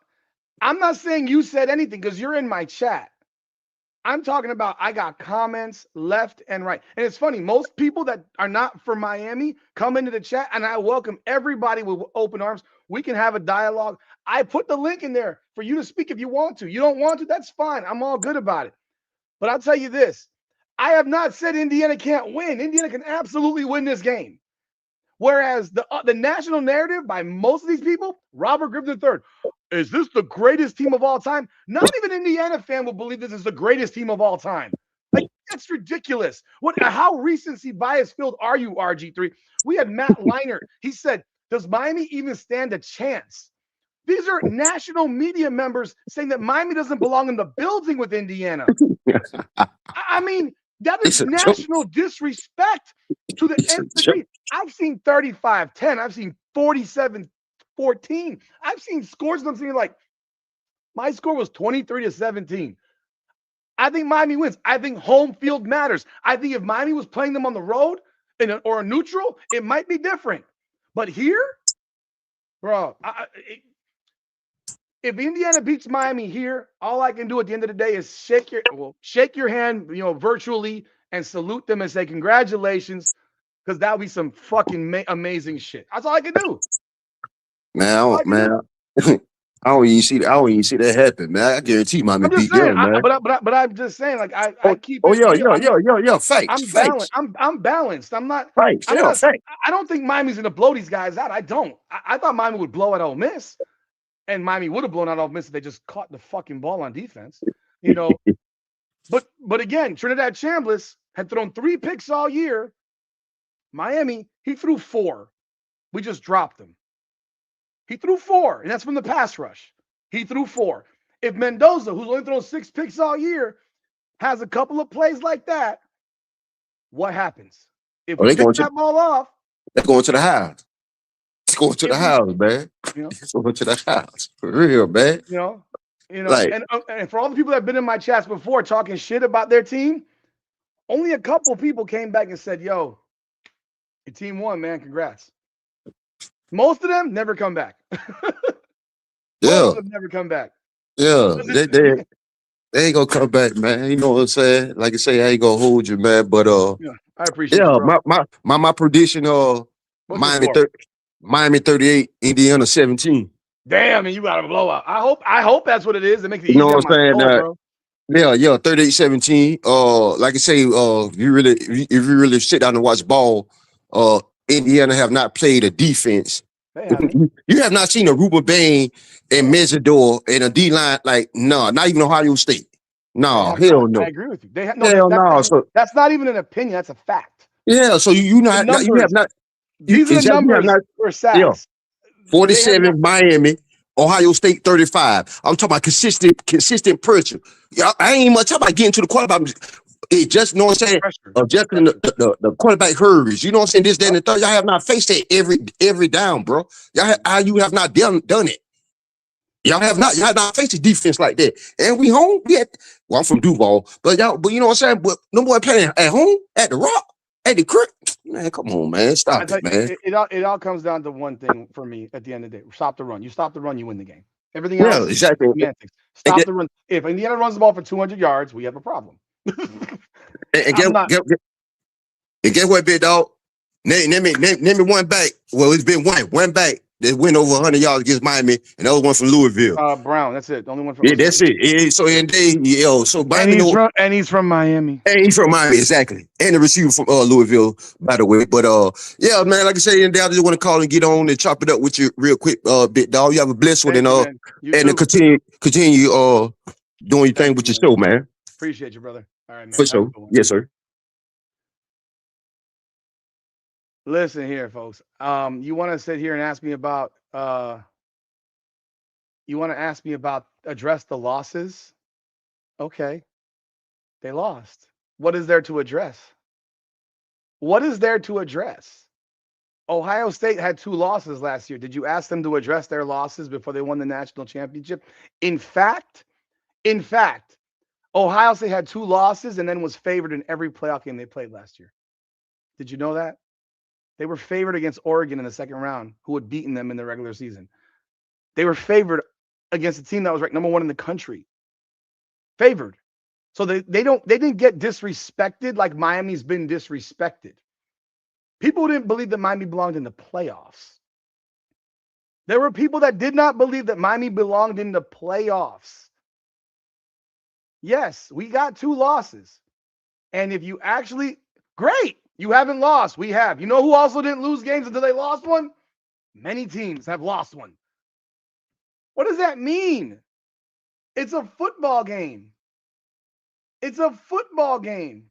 Speaker 1: I'm not saying you said anything because you're in my chat. I'm talking about I got comments left and right. And it's funny, most people that are not from Miami come into the chat, and I welcome everybody with open arms. We can have a dialogue. I put the link in there for you to speak if you want to. You don't want to, that's fine. I'm all good about it. But I'll tell you this. I have not said Indiana can't win. Indiana can absolutely win this game. Whereas the national narrative by most of these people, Robert Griffin III, is this the greatest team of all time? Not even an Indiana fan will believe this is the greatest team of all time. Like, that's ridiculous. How recency bias filled are you, RG3? We had Matt Leinart. He said, does Miami even stand a chance? These are national media members saying that Miami doesn't belong in the building with Indiana. I mean, that is national disrespect to the nth degree. I've seen 35-10. I've seen 47-14. I've seen scores that I'm seeing like, my score was 23-17. I think Miami wins. I think home field matters. I think if Miami was playing them on the road or a neutral, it might be different. But here, bro, if Indiana beats Miami here, all I can do at the end of the day is shake your hand, virtually, and salute them and say congratulations, because that would be some fucking amazing shit. That's all I can do.
Speaker 4: Man, I don't even see that happen, man. I guarantee Miami beat them, man.
Speaker 1: But I'm just saying, like I keep.
Speaker 4: Facts.
Speaker 1: I'm balanced. I'm not.
Speaker 4: Facts.
Speaker 1: I don't think Miami's gonna blow these guys out. I don't. I thought Miami would blow out Ole Miss. And Miami would have blown out Ole Miss if they just caught the fucking ball on defense, But again, Trinidad Chambliss had thrown 3 picks all year. Miami, he threw 4. We just dropped him. He threw 4, and that's from the pass rush. He threw 4. If Mendoza, who's only thrown 6 picks all year, has a couple of plays like that, what happens? If
Speaker 4: Oh,
Speaker 1: we
Speaker 4: they
Speaker 1: pick
Speaker 4: going to
Speaker 1: that ball off,
Speaker 4: they're going to the house. It's going to the
Speaker 1: if we,
Speaker 4: house, man.
Speaker 1: you know,
Speaker 4: It's going to the house. For real, man.
Speaker 1: you know,
Speaker 4: Like,
Speaker 1: and for all the people that have been in my chats before talking shit about their team, only a couple people came back and said, "Yo, your team won, man. Congrats." Most of them never come back. Most
Speaker 4: yeah,
Speaker 1: of them never come back.
Speaker 4: yeah.
Speaker 1: Because
Speaker 4: They ain't gonna come back, man. You know what I'm saying? Like I say, I ain't gonna hold you, man. But
Speaker 1: yeah, I appreciate you,
Speaker 4: yeah,
Speaker 1: bro.
Speaker 4: my prediction,
Speaker 1: What's your
Speaker 4: Miami
Speaker 1: score?
Speaker 4: 30, Miami 38, Indiana 17.
Speaker 1: Damn, and you got a blowout. I hope that's what it is. It makes it
Speaker 4: You know
Speaker 1: easier on
Speaker 4: what
Speaker 1: my
Speaker 4: I'm saying?
Speaker 1: soul, bro.
Speaker 4: Yeah, 38-17. Like I say, if you really sit down and watch ball, Indiana have not played a defense.
Speaker 1: They haven't.
Speaker 4: You have not seen a Ruben Bain and Mesidor and a D line like not even Ohio State.
Speaker 1: They
Speaker 4: No,
Speaker 1: have not.
Speaker 4: hell
Speaker 1: I
Speaker 4: no.
Speaker 1: agree with you. They have no.
Speaker 4: Hell no. So
Speaker 1: That's not even an opinion. That's a fact.
Speaker 4: yeah, so
Speaker 1: The
Speaker 4: you have
Speaker 1: numbers.
Speaker 4: not
Speaker 1: These are the
Speaker 4: exactly you have
Speaker 1: numbers
Speaker 4: not
Speaker 1: for
Speaker 4: yeah.
Speaker 1: sacks. They have not.
Speaker 4: 47 Miami, Ohio State 35. I'm talking about consistent pressure. Yeah, I ain't much talking about getting to the quarterback. It just know what I'm saying.
Speaker 1: Pressure.
Speaker 4: Adjusting the quarterback hurries. You know what I'm saying? This, that, and
Speaker 1: Yep.
Speaker 4: the third. Y'all have not faced that every down, bro. You have not done it. Y'all have not faced a defense like that. And we home. I'm from Duval, but you know what I'm saying? But no boy playing at home, at the Rock, at the Crick. Man, come on, man.
Speaker 1: I
Speaker 4: Stop
Speaker 1: tell
Speaker 4: it, man.
Speaker 1: you, it all comes down to one thing for me at the end of the day. Stop the run. You stop the run, you win the game. Everything
Speaker 4: Yeah,
Speaker 1: else,
Speaker 4: exactly.
Speaker 1: semantics.
Speaker 4: And,
Speaker 1: Stop the run. If Indiana runs the ball for 200 yards, we have a problem.
Speaker 4: and
Speaker 1: I'm not.
Speaker 4: guess what, big dog? Name me one back. Well, it's been one back that went over 100 yards against Miami, and the other one from Louisville.
Speaker 1: Brown. That's it. The only one from.
Speaker 4: Yeah, that's it. Yeah, so and so
Speaker 1: And
Speaker 4: Miami
Speaker 1: he's from Miami.
Speaker 4: and he's from Miami, exactly. And the receiver from Louisville, by the way. But yeah, man, like I say, and I just want to call and get on and chop it up with you real quick, big dog. You have a blessed one,
Speaker 1: Thank
Speaker 4: and
Speaker 1: you, man. You
Speaker 4: and
Speaker 1: too.
Speaker 4: continue doing your thing
Speaker 1: Thank
Speaker 4: with
Speaker 1: you,
Speaker 4: your show, man.
Speaker 1: Appreciate you, brother. All right, man.
Speaker 4: For
Speaker 1: Have a
Speaker 4: sure.
Speaker 1: good one.
Speaker 4: Yes, sir.
Speaker 1: Listen here, folks. You want to sit here and ask me about address the losses? Okay. They lost. What is there to address? What is there to address? Ohio State had 2 losses last year. Did you ask them to address their losses before they won the national championship? In fact, Ohio State had 2 losses and then was favored in every playoff game they played last year. Did you know that? They were favored against Oregon in the second round, who had beaten them in the regular season. They were favored against a team that was ranked number 1 in the country. Favored. So they didn't get disrespected like Miami's been disrespected. People didn't believe that Miami belonged in the playoffs. There were people that did not believe that Miami belonged in the playoffs. Yes, we got 2 losses. And if you actually, great, you haven't lost. We have. You know who also didn't lose games until they lost one? Many teams have lost one. What does that mean? It's a football game. It's a football game.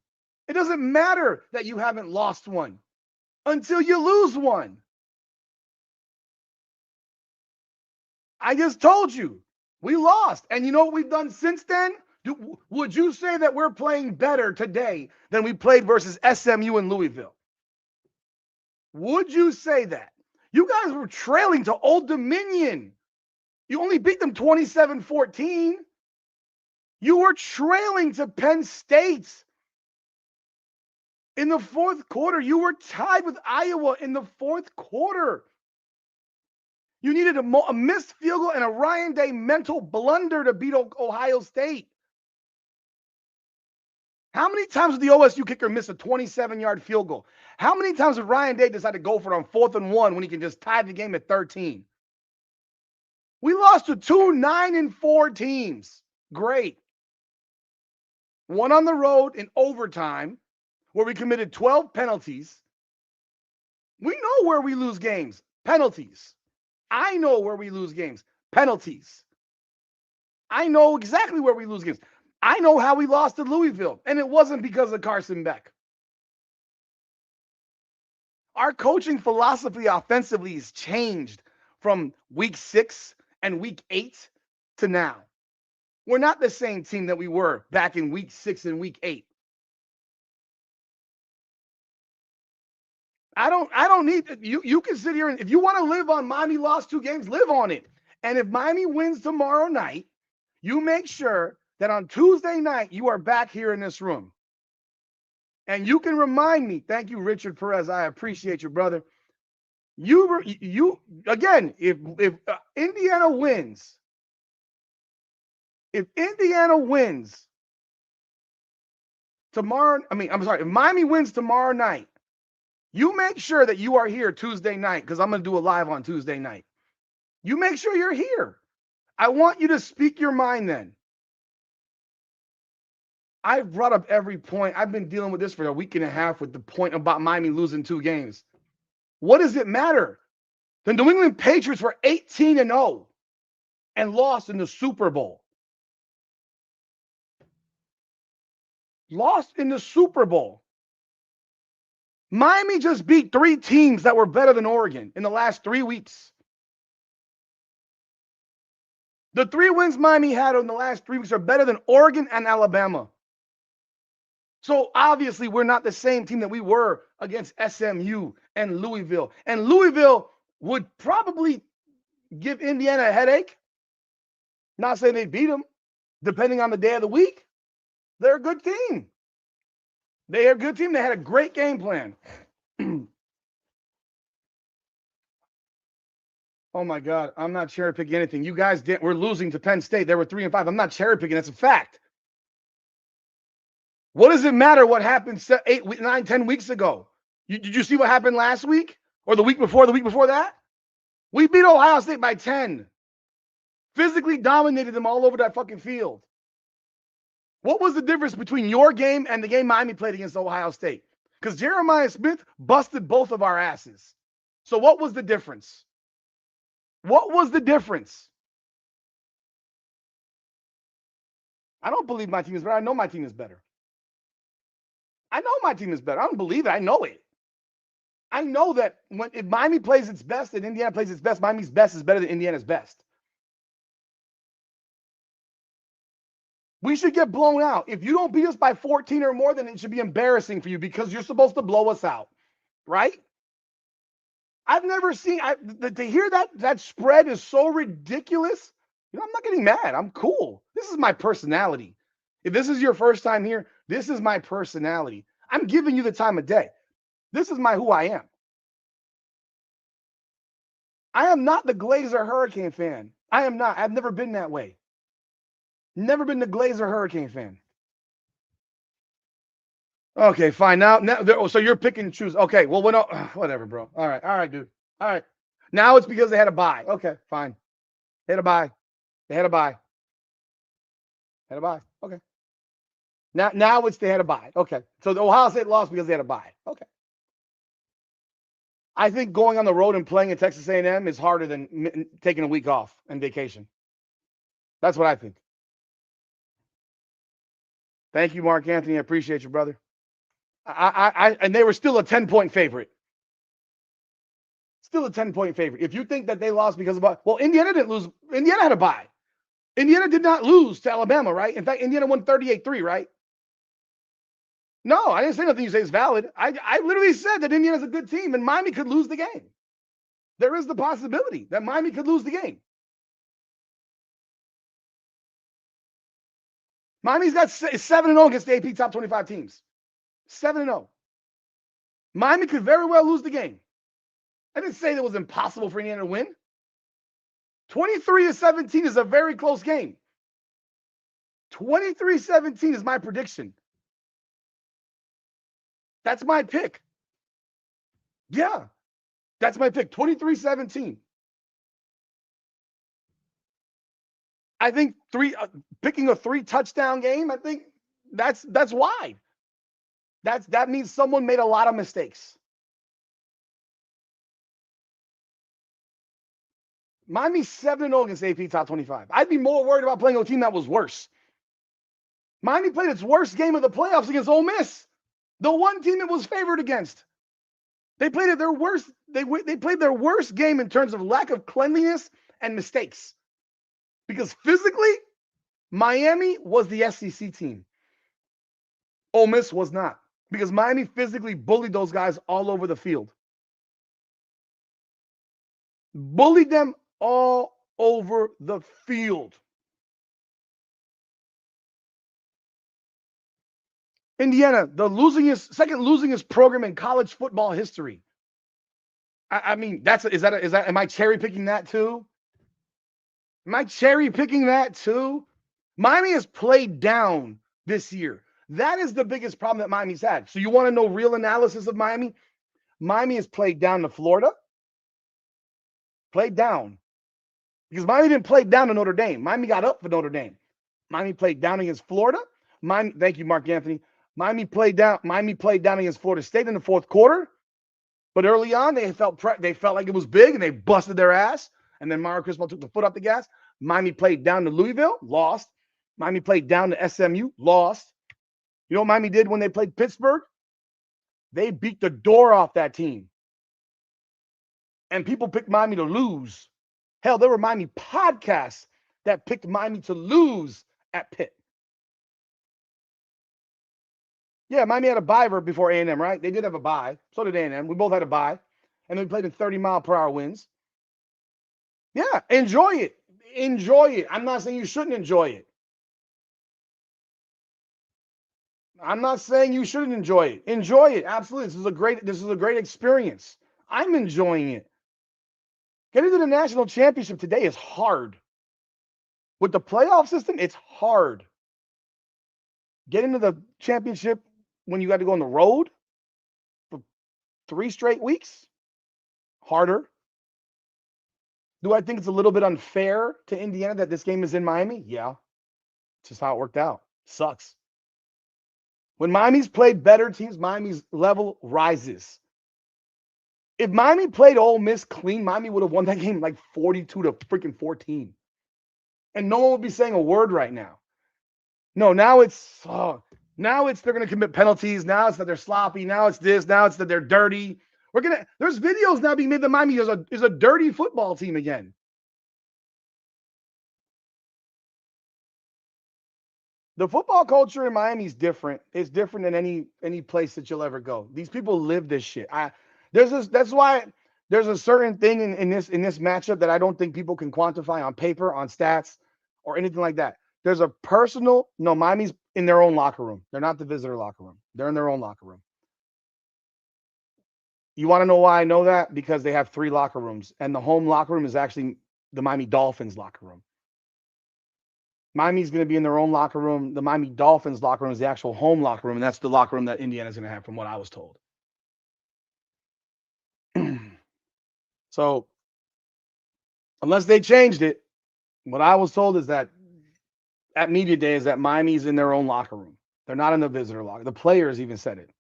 Speaker 1: It doesn't matter that you haven't lost one until you lose one. I just told you we lost. And you know what we've done since then? Would you say that we're playing better today than we played versus SMU and Louisville? Would you say that? You guys were trailing to Old Dominion. You only beat them 27-14. You were trailing to Penn State. In the fourth quarter, you were tied with Iowa in the fourth quarter. You needed a missed field goal and a Ryan Day mental blunder to beat Ohio State. How many times did the OSU kicker miss a 27-yard field goal? How many times did Ryan Day decide to go for it on 4th and 1 when he can just tie the game at 13? We lost to 2 9-4 teams. Great. One on the road in overtime where we committed 12 penalties. We know where we lose games. Penalties. I know where we lose games. Penalties. I know exactly where we lose games. I know how we lost to Louisville, and it wasn't because of Carson Beck. Our coaching philosophy offensively has changed from week 6 and week 8 to now. We're not the same team that we were back in week 6 and week 8. I don't need you can sit here and if you want to live on Miami lost 2 games, live on it. And if Miami wins tomorrow night, you make sure that on Tuesday night you are back here in this room. And you can remind me, thank you, Richard Perez. I appreciate you, brother. You again, if Indiana wins, if Miami wins tomorrow night, you make sure that you are here Tuesday night because I'm going to do a live on Tuesday night. You make sure you're here. I want you to speak your mind then. I've brought up every point. I've been dealing with this for a week and a half with the point about Miami losing 2 games. What does it matter? The New England Patriots were 18-0 and lost in the Super Bowl. Lost in the Super Bowl. Miami just beat 3 teams that were better than Oregon in the last 3 weeks. The 3 wins Miami had in the last 3 weeks are better than Oregon and Alabama. So obviously we're not the same team that we were against SMU and Louisville. And Louisville would probably give Indiana a headache. Not saying they beat them, depending on the day of the week. They're a good team. They are a good team. They had a great game plan. Oh my God, I'm not cherry picking anything. You guys didn't. We're losing to Penn State. They were 3-5. I'm not cherry picking. That's a fact. What does it matter what happened 8, 9, 10 weeks ago? Did you see what happened last week or the week before that? We beat Ohio State by 10. Physically dominated them all over that fucking field. What was the difference between your game and the game Miami played against Ohio State? Because Jeremiah Smith busted both of our asses. So what was the difference? What was the difference? I don't believe my team is better. I know my team is better. I know my team is better. I don't believe it. I know it. I know that if Miami plays its best and Indiana plays its best, Miami's best is better than Indiana's best. We should get blown out. If you don't beat us by 14 or more, then it should be embarrassing for you because you're supposed to blow us out, right? I've never seen to hear that spread is so ridiculous. You know, I'm not getting mad. I'm cool. This is my personality. If this is your first time here, this is my personality. I'm giving you the time of day. This is who I am. I am not the Glazer Hurricane fan. I am not. I've never been that way. Never been the Glazer Hurricane fan. Okay, fine. Now, so you're picking and choose. Okay, well, whatever, bro. All right, dude. All right. Now it's because they had a bye. Okay, fine. They had a bye. Okay. Now it's they had a bye. Okay. So the Ohio State lost because they had a bye. Okay. I think going on the road and playing at Texas A&M is harder than taking a week off and vacation. That's what I think. Thank you, Mark Anthony. I appreciate you, brother. And they were still a 10-point favorite. Still a 10-point favorite. If you think that they lost because of Indiana didn't lose. Indiana had a bye. Indiana did not lose to Alabama, right? In fact, Indiana won 38-3, right? No, I didn't say nothing you say is valid. I literally said that Indiana's a good team and Miami could lose the game. There is the possibility that Miami could lose the game. Miami's got 7-0 against the AP top 25 teams. 7-0. Miami could very well lose the game. I didn't say that it was impossible for Indiana to win. 23-17 is a very close game. 23-17 is my prediction. That's my pick. Yeah, that's my pick. 23-17. I think picking a 3-touchdown game. I think that's why. That means someone made a lot of mistakes. Miami's 7-0 against AP top 25. I'd be more worried about playing a team that was worse. Miami played its worst game of the playoffs against Ole Miss, the one team it was favored against. They played their worst. They played their worst game in terms of lack of cleanliness and mistakes. Because physically, Miami was the SEC team. Ole Miss was not, because Miami physically bullied those guys all over the field. Bullied them all over the field. Indiana, second losingest program in college football history. I mean, am I cherry picking that too? Am I cherry picking that too? Miami has played down this year. That is the biggest problem that Miami's had. So you want to know real analysis of Miami? Miami has played down to Florida. Played down. Because Miami didn't play down to Notre Dame. Miami got up for Notre Dame. Miami played down against Florida. Thank you, Mark Anthony. Miami played down against Florida State in the fourth quarter. But early on, they felt like it was big, and they busted their ass. And then Mario Cristobal took the foot off the gas. Miami played down to Louisville, lost. Miami played down to SMU, lost. You know what Miami did when they played Pittsburgh? They beat the door off that team. And people picked Miami to lose. Hell, there were Miami podcasts that picked Miami to lose at Pitt. Yeah, Miami had a bye before A&M, right? They did have a bye. So did A&M. We both had a bye. And we played in 30-mile-per-hour winds. Yeah, enjoy it. Enjoy it. I'm not saying you shouldn't enjoy it. I'm not saying you shouldn't enjoy it. Enjoy it. Absolutely. This is a great experience. I'm enjoying it. Getting to the national championship today is hard. With the playoff system, it's hard. Getting to the championship when you got to go on the road for 3 straight weeks, harder. Do I think it's a little bit unfair to Indiana that this game is in Miami? Yeah. It's just how it worked out. Sucks. When Miami's played better teams, Miami's level rises. If Miami played Ole Miss clean, Miami would have won that game like 42 to freaking 14. And no one would be saying a word right now. No, now it's they're going to commit penalties. Now it's that they're sloppy. Now it's this. Now it's that they're dirty. There's videos now being made that Miami is a dirty football team again. The football culture in Miami is different. It's different than any place that you'll ever go. These people live this shit. That's why there's a certain thing in this matchup that I don't think people can quantify on paper, on stats, or anything like that. There's a Miami's in their own locker room. They're not the visitor locker room. They're in their own locker room. You want to know why I know that? Because they have 3 locker rooms, and the home locker room is actually the Miami Dolphins locker room. Miami's going to be in their own locker room. The Miami Dolphins locker room is the actual home locker room, and that's the locker room that Indiana's going to have, from what I was told. So, unless they changed it, what I was told is that at media day is that Miami's in their own locker room. They're not in the visitor locker. The players even said it.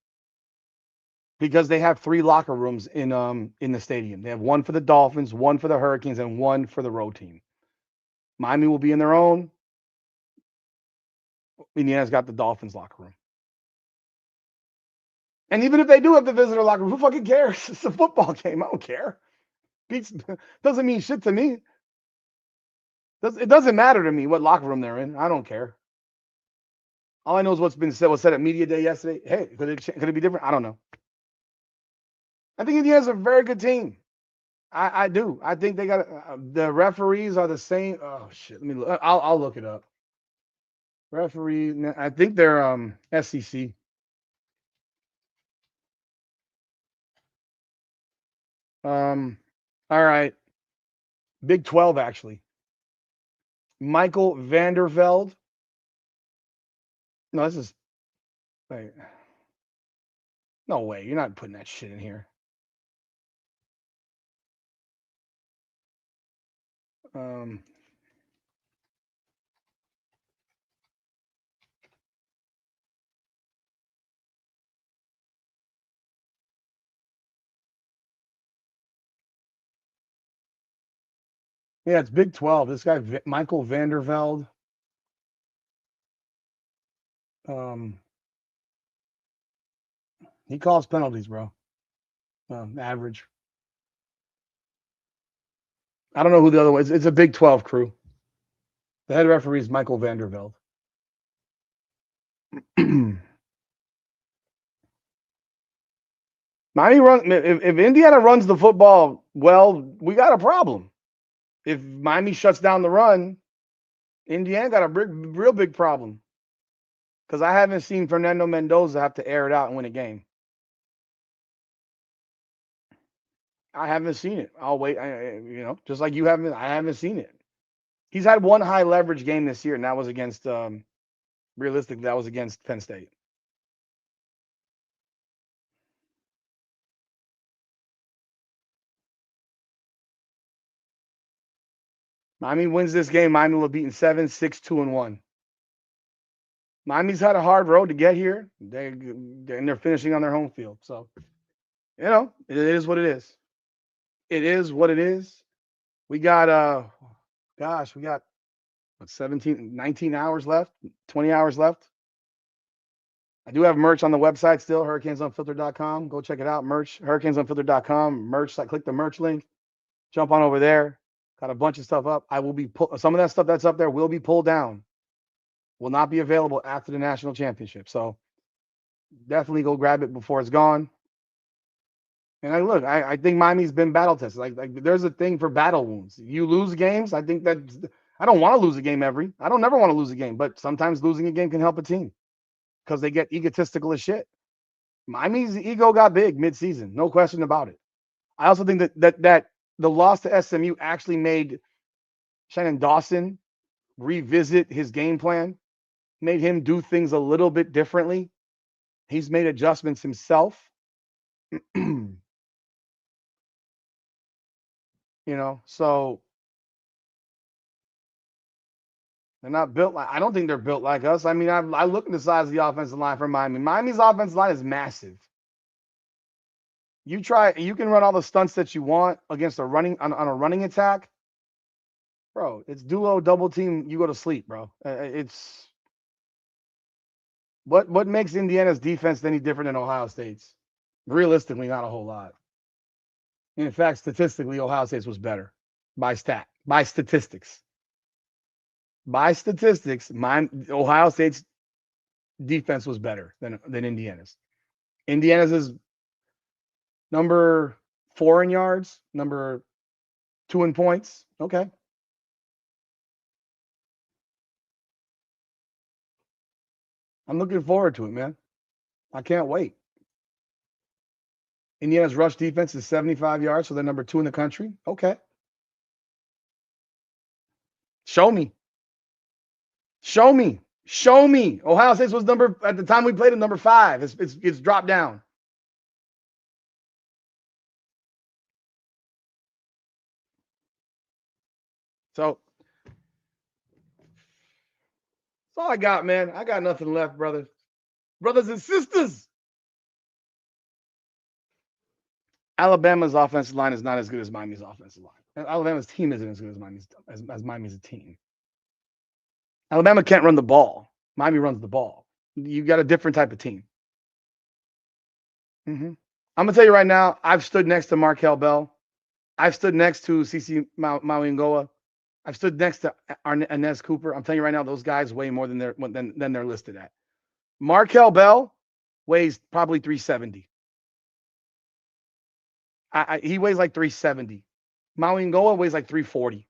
Speaker 1: Because they have 3 locker rooms in the stadium. They have one for the Dolphins, one for the Hurricanes, and one for the road team. Miami will be in their own. Indiana's got the Dolphins locker room. And even if they do have the visitor locker room, who fucking cares? It's a football game. I don't care. Doesn't mean shit to me. It doesn't matter to me what locker room they're in. I don't care. All I know is was said at media day yesterday. Hey, could it be different? I don't know. I think Indiana's a very good team. I do. I think they got the referees are the same. Oh shit! Let me look. I'll look it up. Referee. I think they're SEC. All right. Big 12 actually. Michael Vanderveld. No, this is. Wait. No way. You're not putting that shit in here. Yeah, it's Big 12. This guy, Michael Vanderveld. He calls penalties, bro. Average. I don't know who the other one is. It's a Big 12 crew. The head referee is Michael Vandervelde. If Indiana runs the football well, we got a problem. If Miami shuts down the run, Indiana got a real big problem. Because I haven't seen Fernando Mendoza have to air it out and win a game. I haven't seen it. I'll wait. Just like you haven't, I haven't seen it. He's had one high leverage game this year, and that was against, realistically, that was against Penn State. Miami wins this game. Miami will be beaten 7-6, 2-1. Miami's had a hard road to get here. They're finishing on their home field. So, it is what it is. It is what it is. We got, we got 19 hours left, 20 hours left. I do have merch on the website still, hurricanesunfiltered.com. Go check it out. Merch, hurricanesunfiltered.com. Merch, click the merch link. Jump on over there. Got a bunch of stuff up. I will be some of that stuff that's up there will be pulled down. Will not be available after the national championship. So definitely go grab it before it's gone. And I think Miami's been battle tested. Like there's a thing for battle wounds. You lose games. I think that I don't want to lose a game I don't never want to lose a game, but sometimes losing a game can help a team because they get egotistical as shit. Miami's ego got big mid-season, no question about it. I also think that the loss to SMU actually made Shannon Dawson revisit his game plan, made him do things a little bit differently. He's made adjustments himself. So they're not built like, I don't think they're built like us. I mean, I look at the size of the offensive line for Miami. Miami's offensive line is massive. You can run all the stunts that you want against on a running attack. Bro, it's duo, double team, you go to sleep, bro. It's what makes Indiana's defense any different than Ohio State's? Realistically, not a whole lot. In fact, statistically, Ohio State's was better by statistics. By statistics, Ohio State's defense was better than Indiana's. Indiana's is number 4 in yards, number 2 in points. Okay. I'm looking forward to it, man. I can't wait. Indiana's rush defense is 75 yards, so they're number 2 in the country. Okay. Show me. Ohio State was at the time we played number 5. It's dropped down. So that's all I got, man. I got nothing left, brothers and sisters. Alabama's offensive line is not as good as Miami's offensive line. Alabama's team isn't as good as Miami's a team. Alabama can't run the ball. Miami runs the ball. You got a different type of team. I'm going to tell you right now, I've stood next to Markel Bell. I've stood next to CC Mawingoa. I've stood next to Inez Cooper. I'm telling you right now, those guys weigh more than they're listed at. Markel Bell weighs probably 370. He weighs like 370. Mawingoa weighs like 340.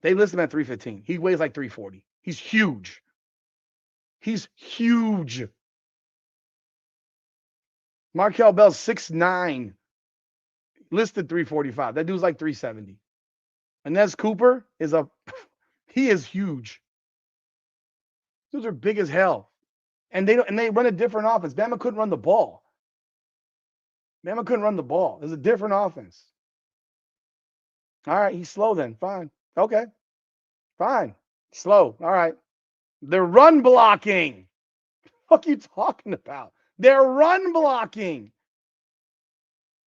Speaker 1: They list him at 315. He weighs like 340. He's huge. Markel Bell's 6'9", listed 345. That dude's like 370. Inez Cooper he is huge. Those are big as hell. And they run a different offense. Bama couldn't run the ball. It's a different offense. All right, he's slow then. Fine. Okay. Fine. Slow. All right. They're run blocking. What are you talking about? They're run blocking.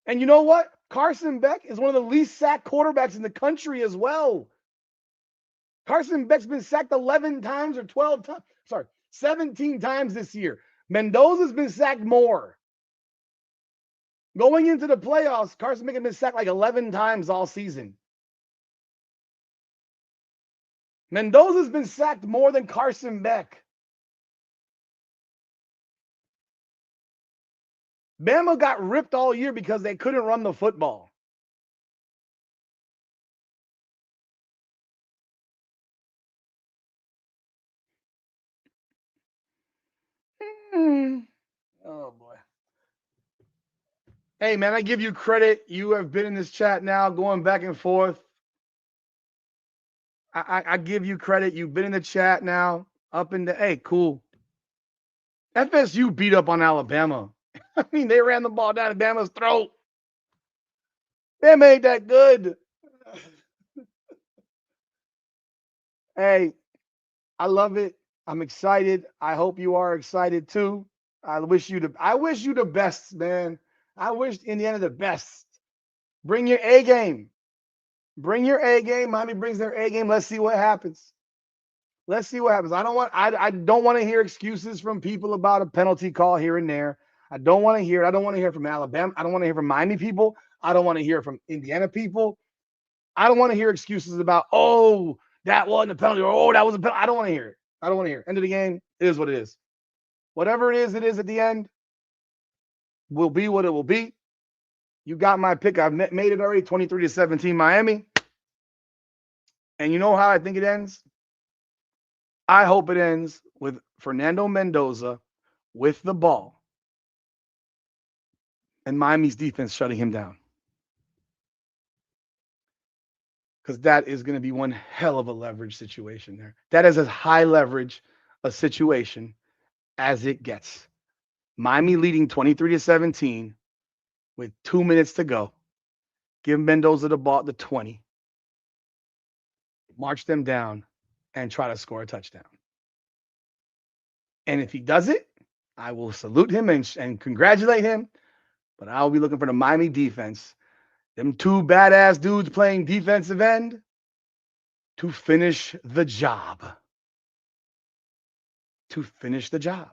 Speaker 1: And you know what? Carson Beck is one of the least sacked quarterbacks in the country as well. Carson Beck's been sacked 11 times or 12 times. 17 times this year. Mendoza's been sacked more. Going into the playoffs, Carson Beck has been sacked like 11 times all season. Mendoza's been sacked more than Carson Beck. Bama got ripped all year because they couldn't run the football. Oh, boy. Hey, man, I give you credit. You have been in this chat now going back and forth. I give you credit. You've been in the chat now. Up in the hey, cool. FSU beat up on Alabama. I mean, they ran the ball down Alabama's throat. They made that good. Hey, I love it. I'm excited. I hope you are excited too. I wish you the best, man. I wish Indiana the best. Bring your A game. Bring your A game. Miami brings their A game. Let's see what happens. Let's see what happens. I don't want to hear excuses from people about a penalty call here and there. I don't want to hear it. I don't want to hear from Alabama. I don't want to hear from Miami people. I don't want to hear from Indiana people. I don't want to hear excuses about, oh, that wasn't a penalty, or oh, that was a penalty. I don't want to hear it. I don't want to hear it. End of the game, it is what it is. Whatever it is at the end will be what it will be. You got my pick. I've made it already, 23-17 Miami. And you know how I think it ends? I hope it ends with Fernando Mendoza with the ball and Miami's defense shutting him down. Because that is going to be one hell of a leverage situation there. That is as high leverage a situation as it gets. Miami leading 23-17 with 2 minutes to go. Give Mendoza the ball at the 20. March them down and try to score a touchdown. And if he does it, I will salute him and congratulate him. But I'll be looking for the Miami defense. Them two badass dudes playing defensive end to finish the job. To finish the job.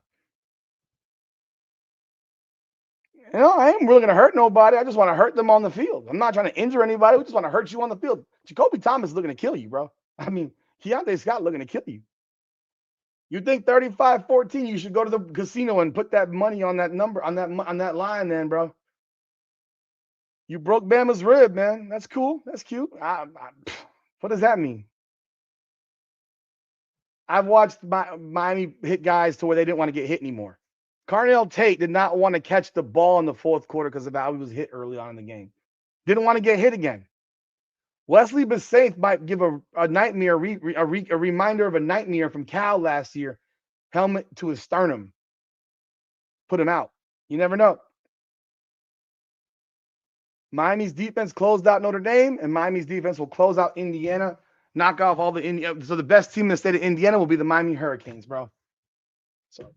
Speaker 1: You know, I ain't really going to hurt nobody. I just want to hurt them on the field. I'm not trying to injure anybody. We just want to hurt you on the field. Jacoby Thomas is looking to kill you, bro. I mean, Keontae Scott looking to kill you. You think 35-14, you should go to the casino and put that money on that number, on that line then, bro. You broke Bama's rib, man. That's cool. That's cute. What does that mean? I've watched Miami hit guys to where they didn't want to get hit anymore. Carnell Tate did not want to catch the ball in the fourth quarter because of how he was hit early on in the game. Didn't want to get hit again. Wesley Besaith might give a nightmare, a reminder of a nightmare from Cal last year. Helmet to his sternum. Put him out. You never know. Miami's defense closed out Notre Dame, and Miami's defense will close out Indiana, knock off all the Indiana. So the best team in the state of Indiana will be the Miami Hurricanes, bro. So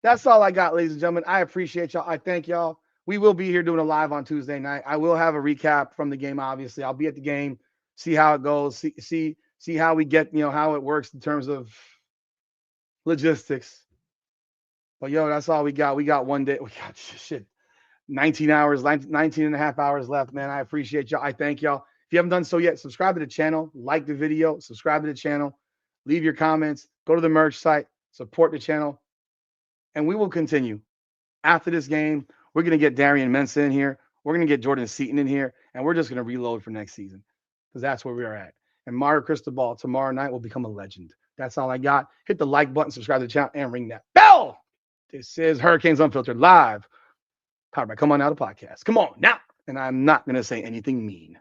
Speaker 1: that's all I got, ladies and gentlemen. I appreciate y'all. I thank y'all. We will be here doing a live on Tuesday night. I will have a recap from the game, obviously. I'll be at the game, see how it goes, see how we get, how it works in terms of logistics. But, that's all we got. We got one day. We got 19 and a half hours left, man. I appreciate y'all. I thank y'all. If you haven't done so yet, subscribe to the channel, like the video, subscribe to the channel, leave your comments, go to the merch site, support the channel, and we will continue. After this game, we're going to get Darian Mensah in here. We're going to get Jordan Seaton in here, and we're just going to reload for next season because that's where we are at. And Mario Cristobal tomorrow night will become a legend. That's all I got. Hit the like button, subscribe to the channel, and ring that bell. This is Hurricanes Unfiltered live, powered by Come On Now, the podcast. Come on now. And I'm not going to say anything mean.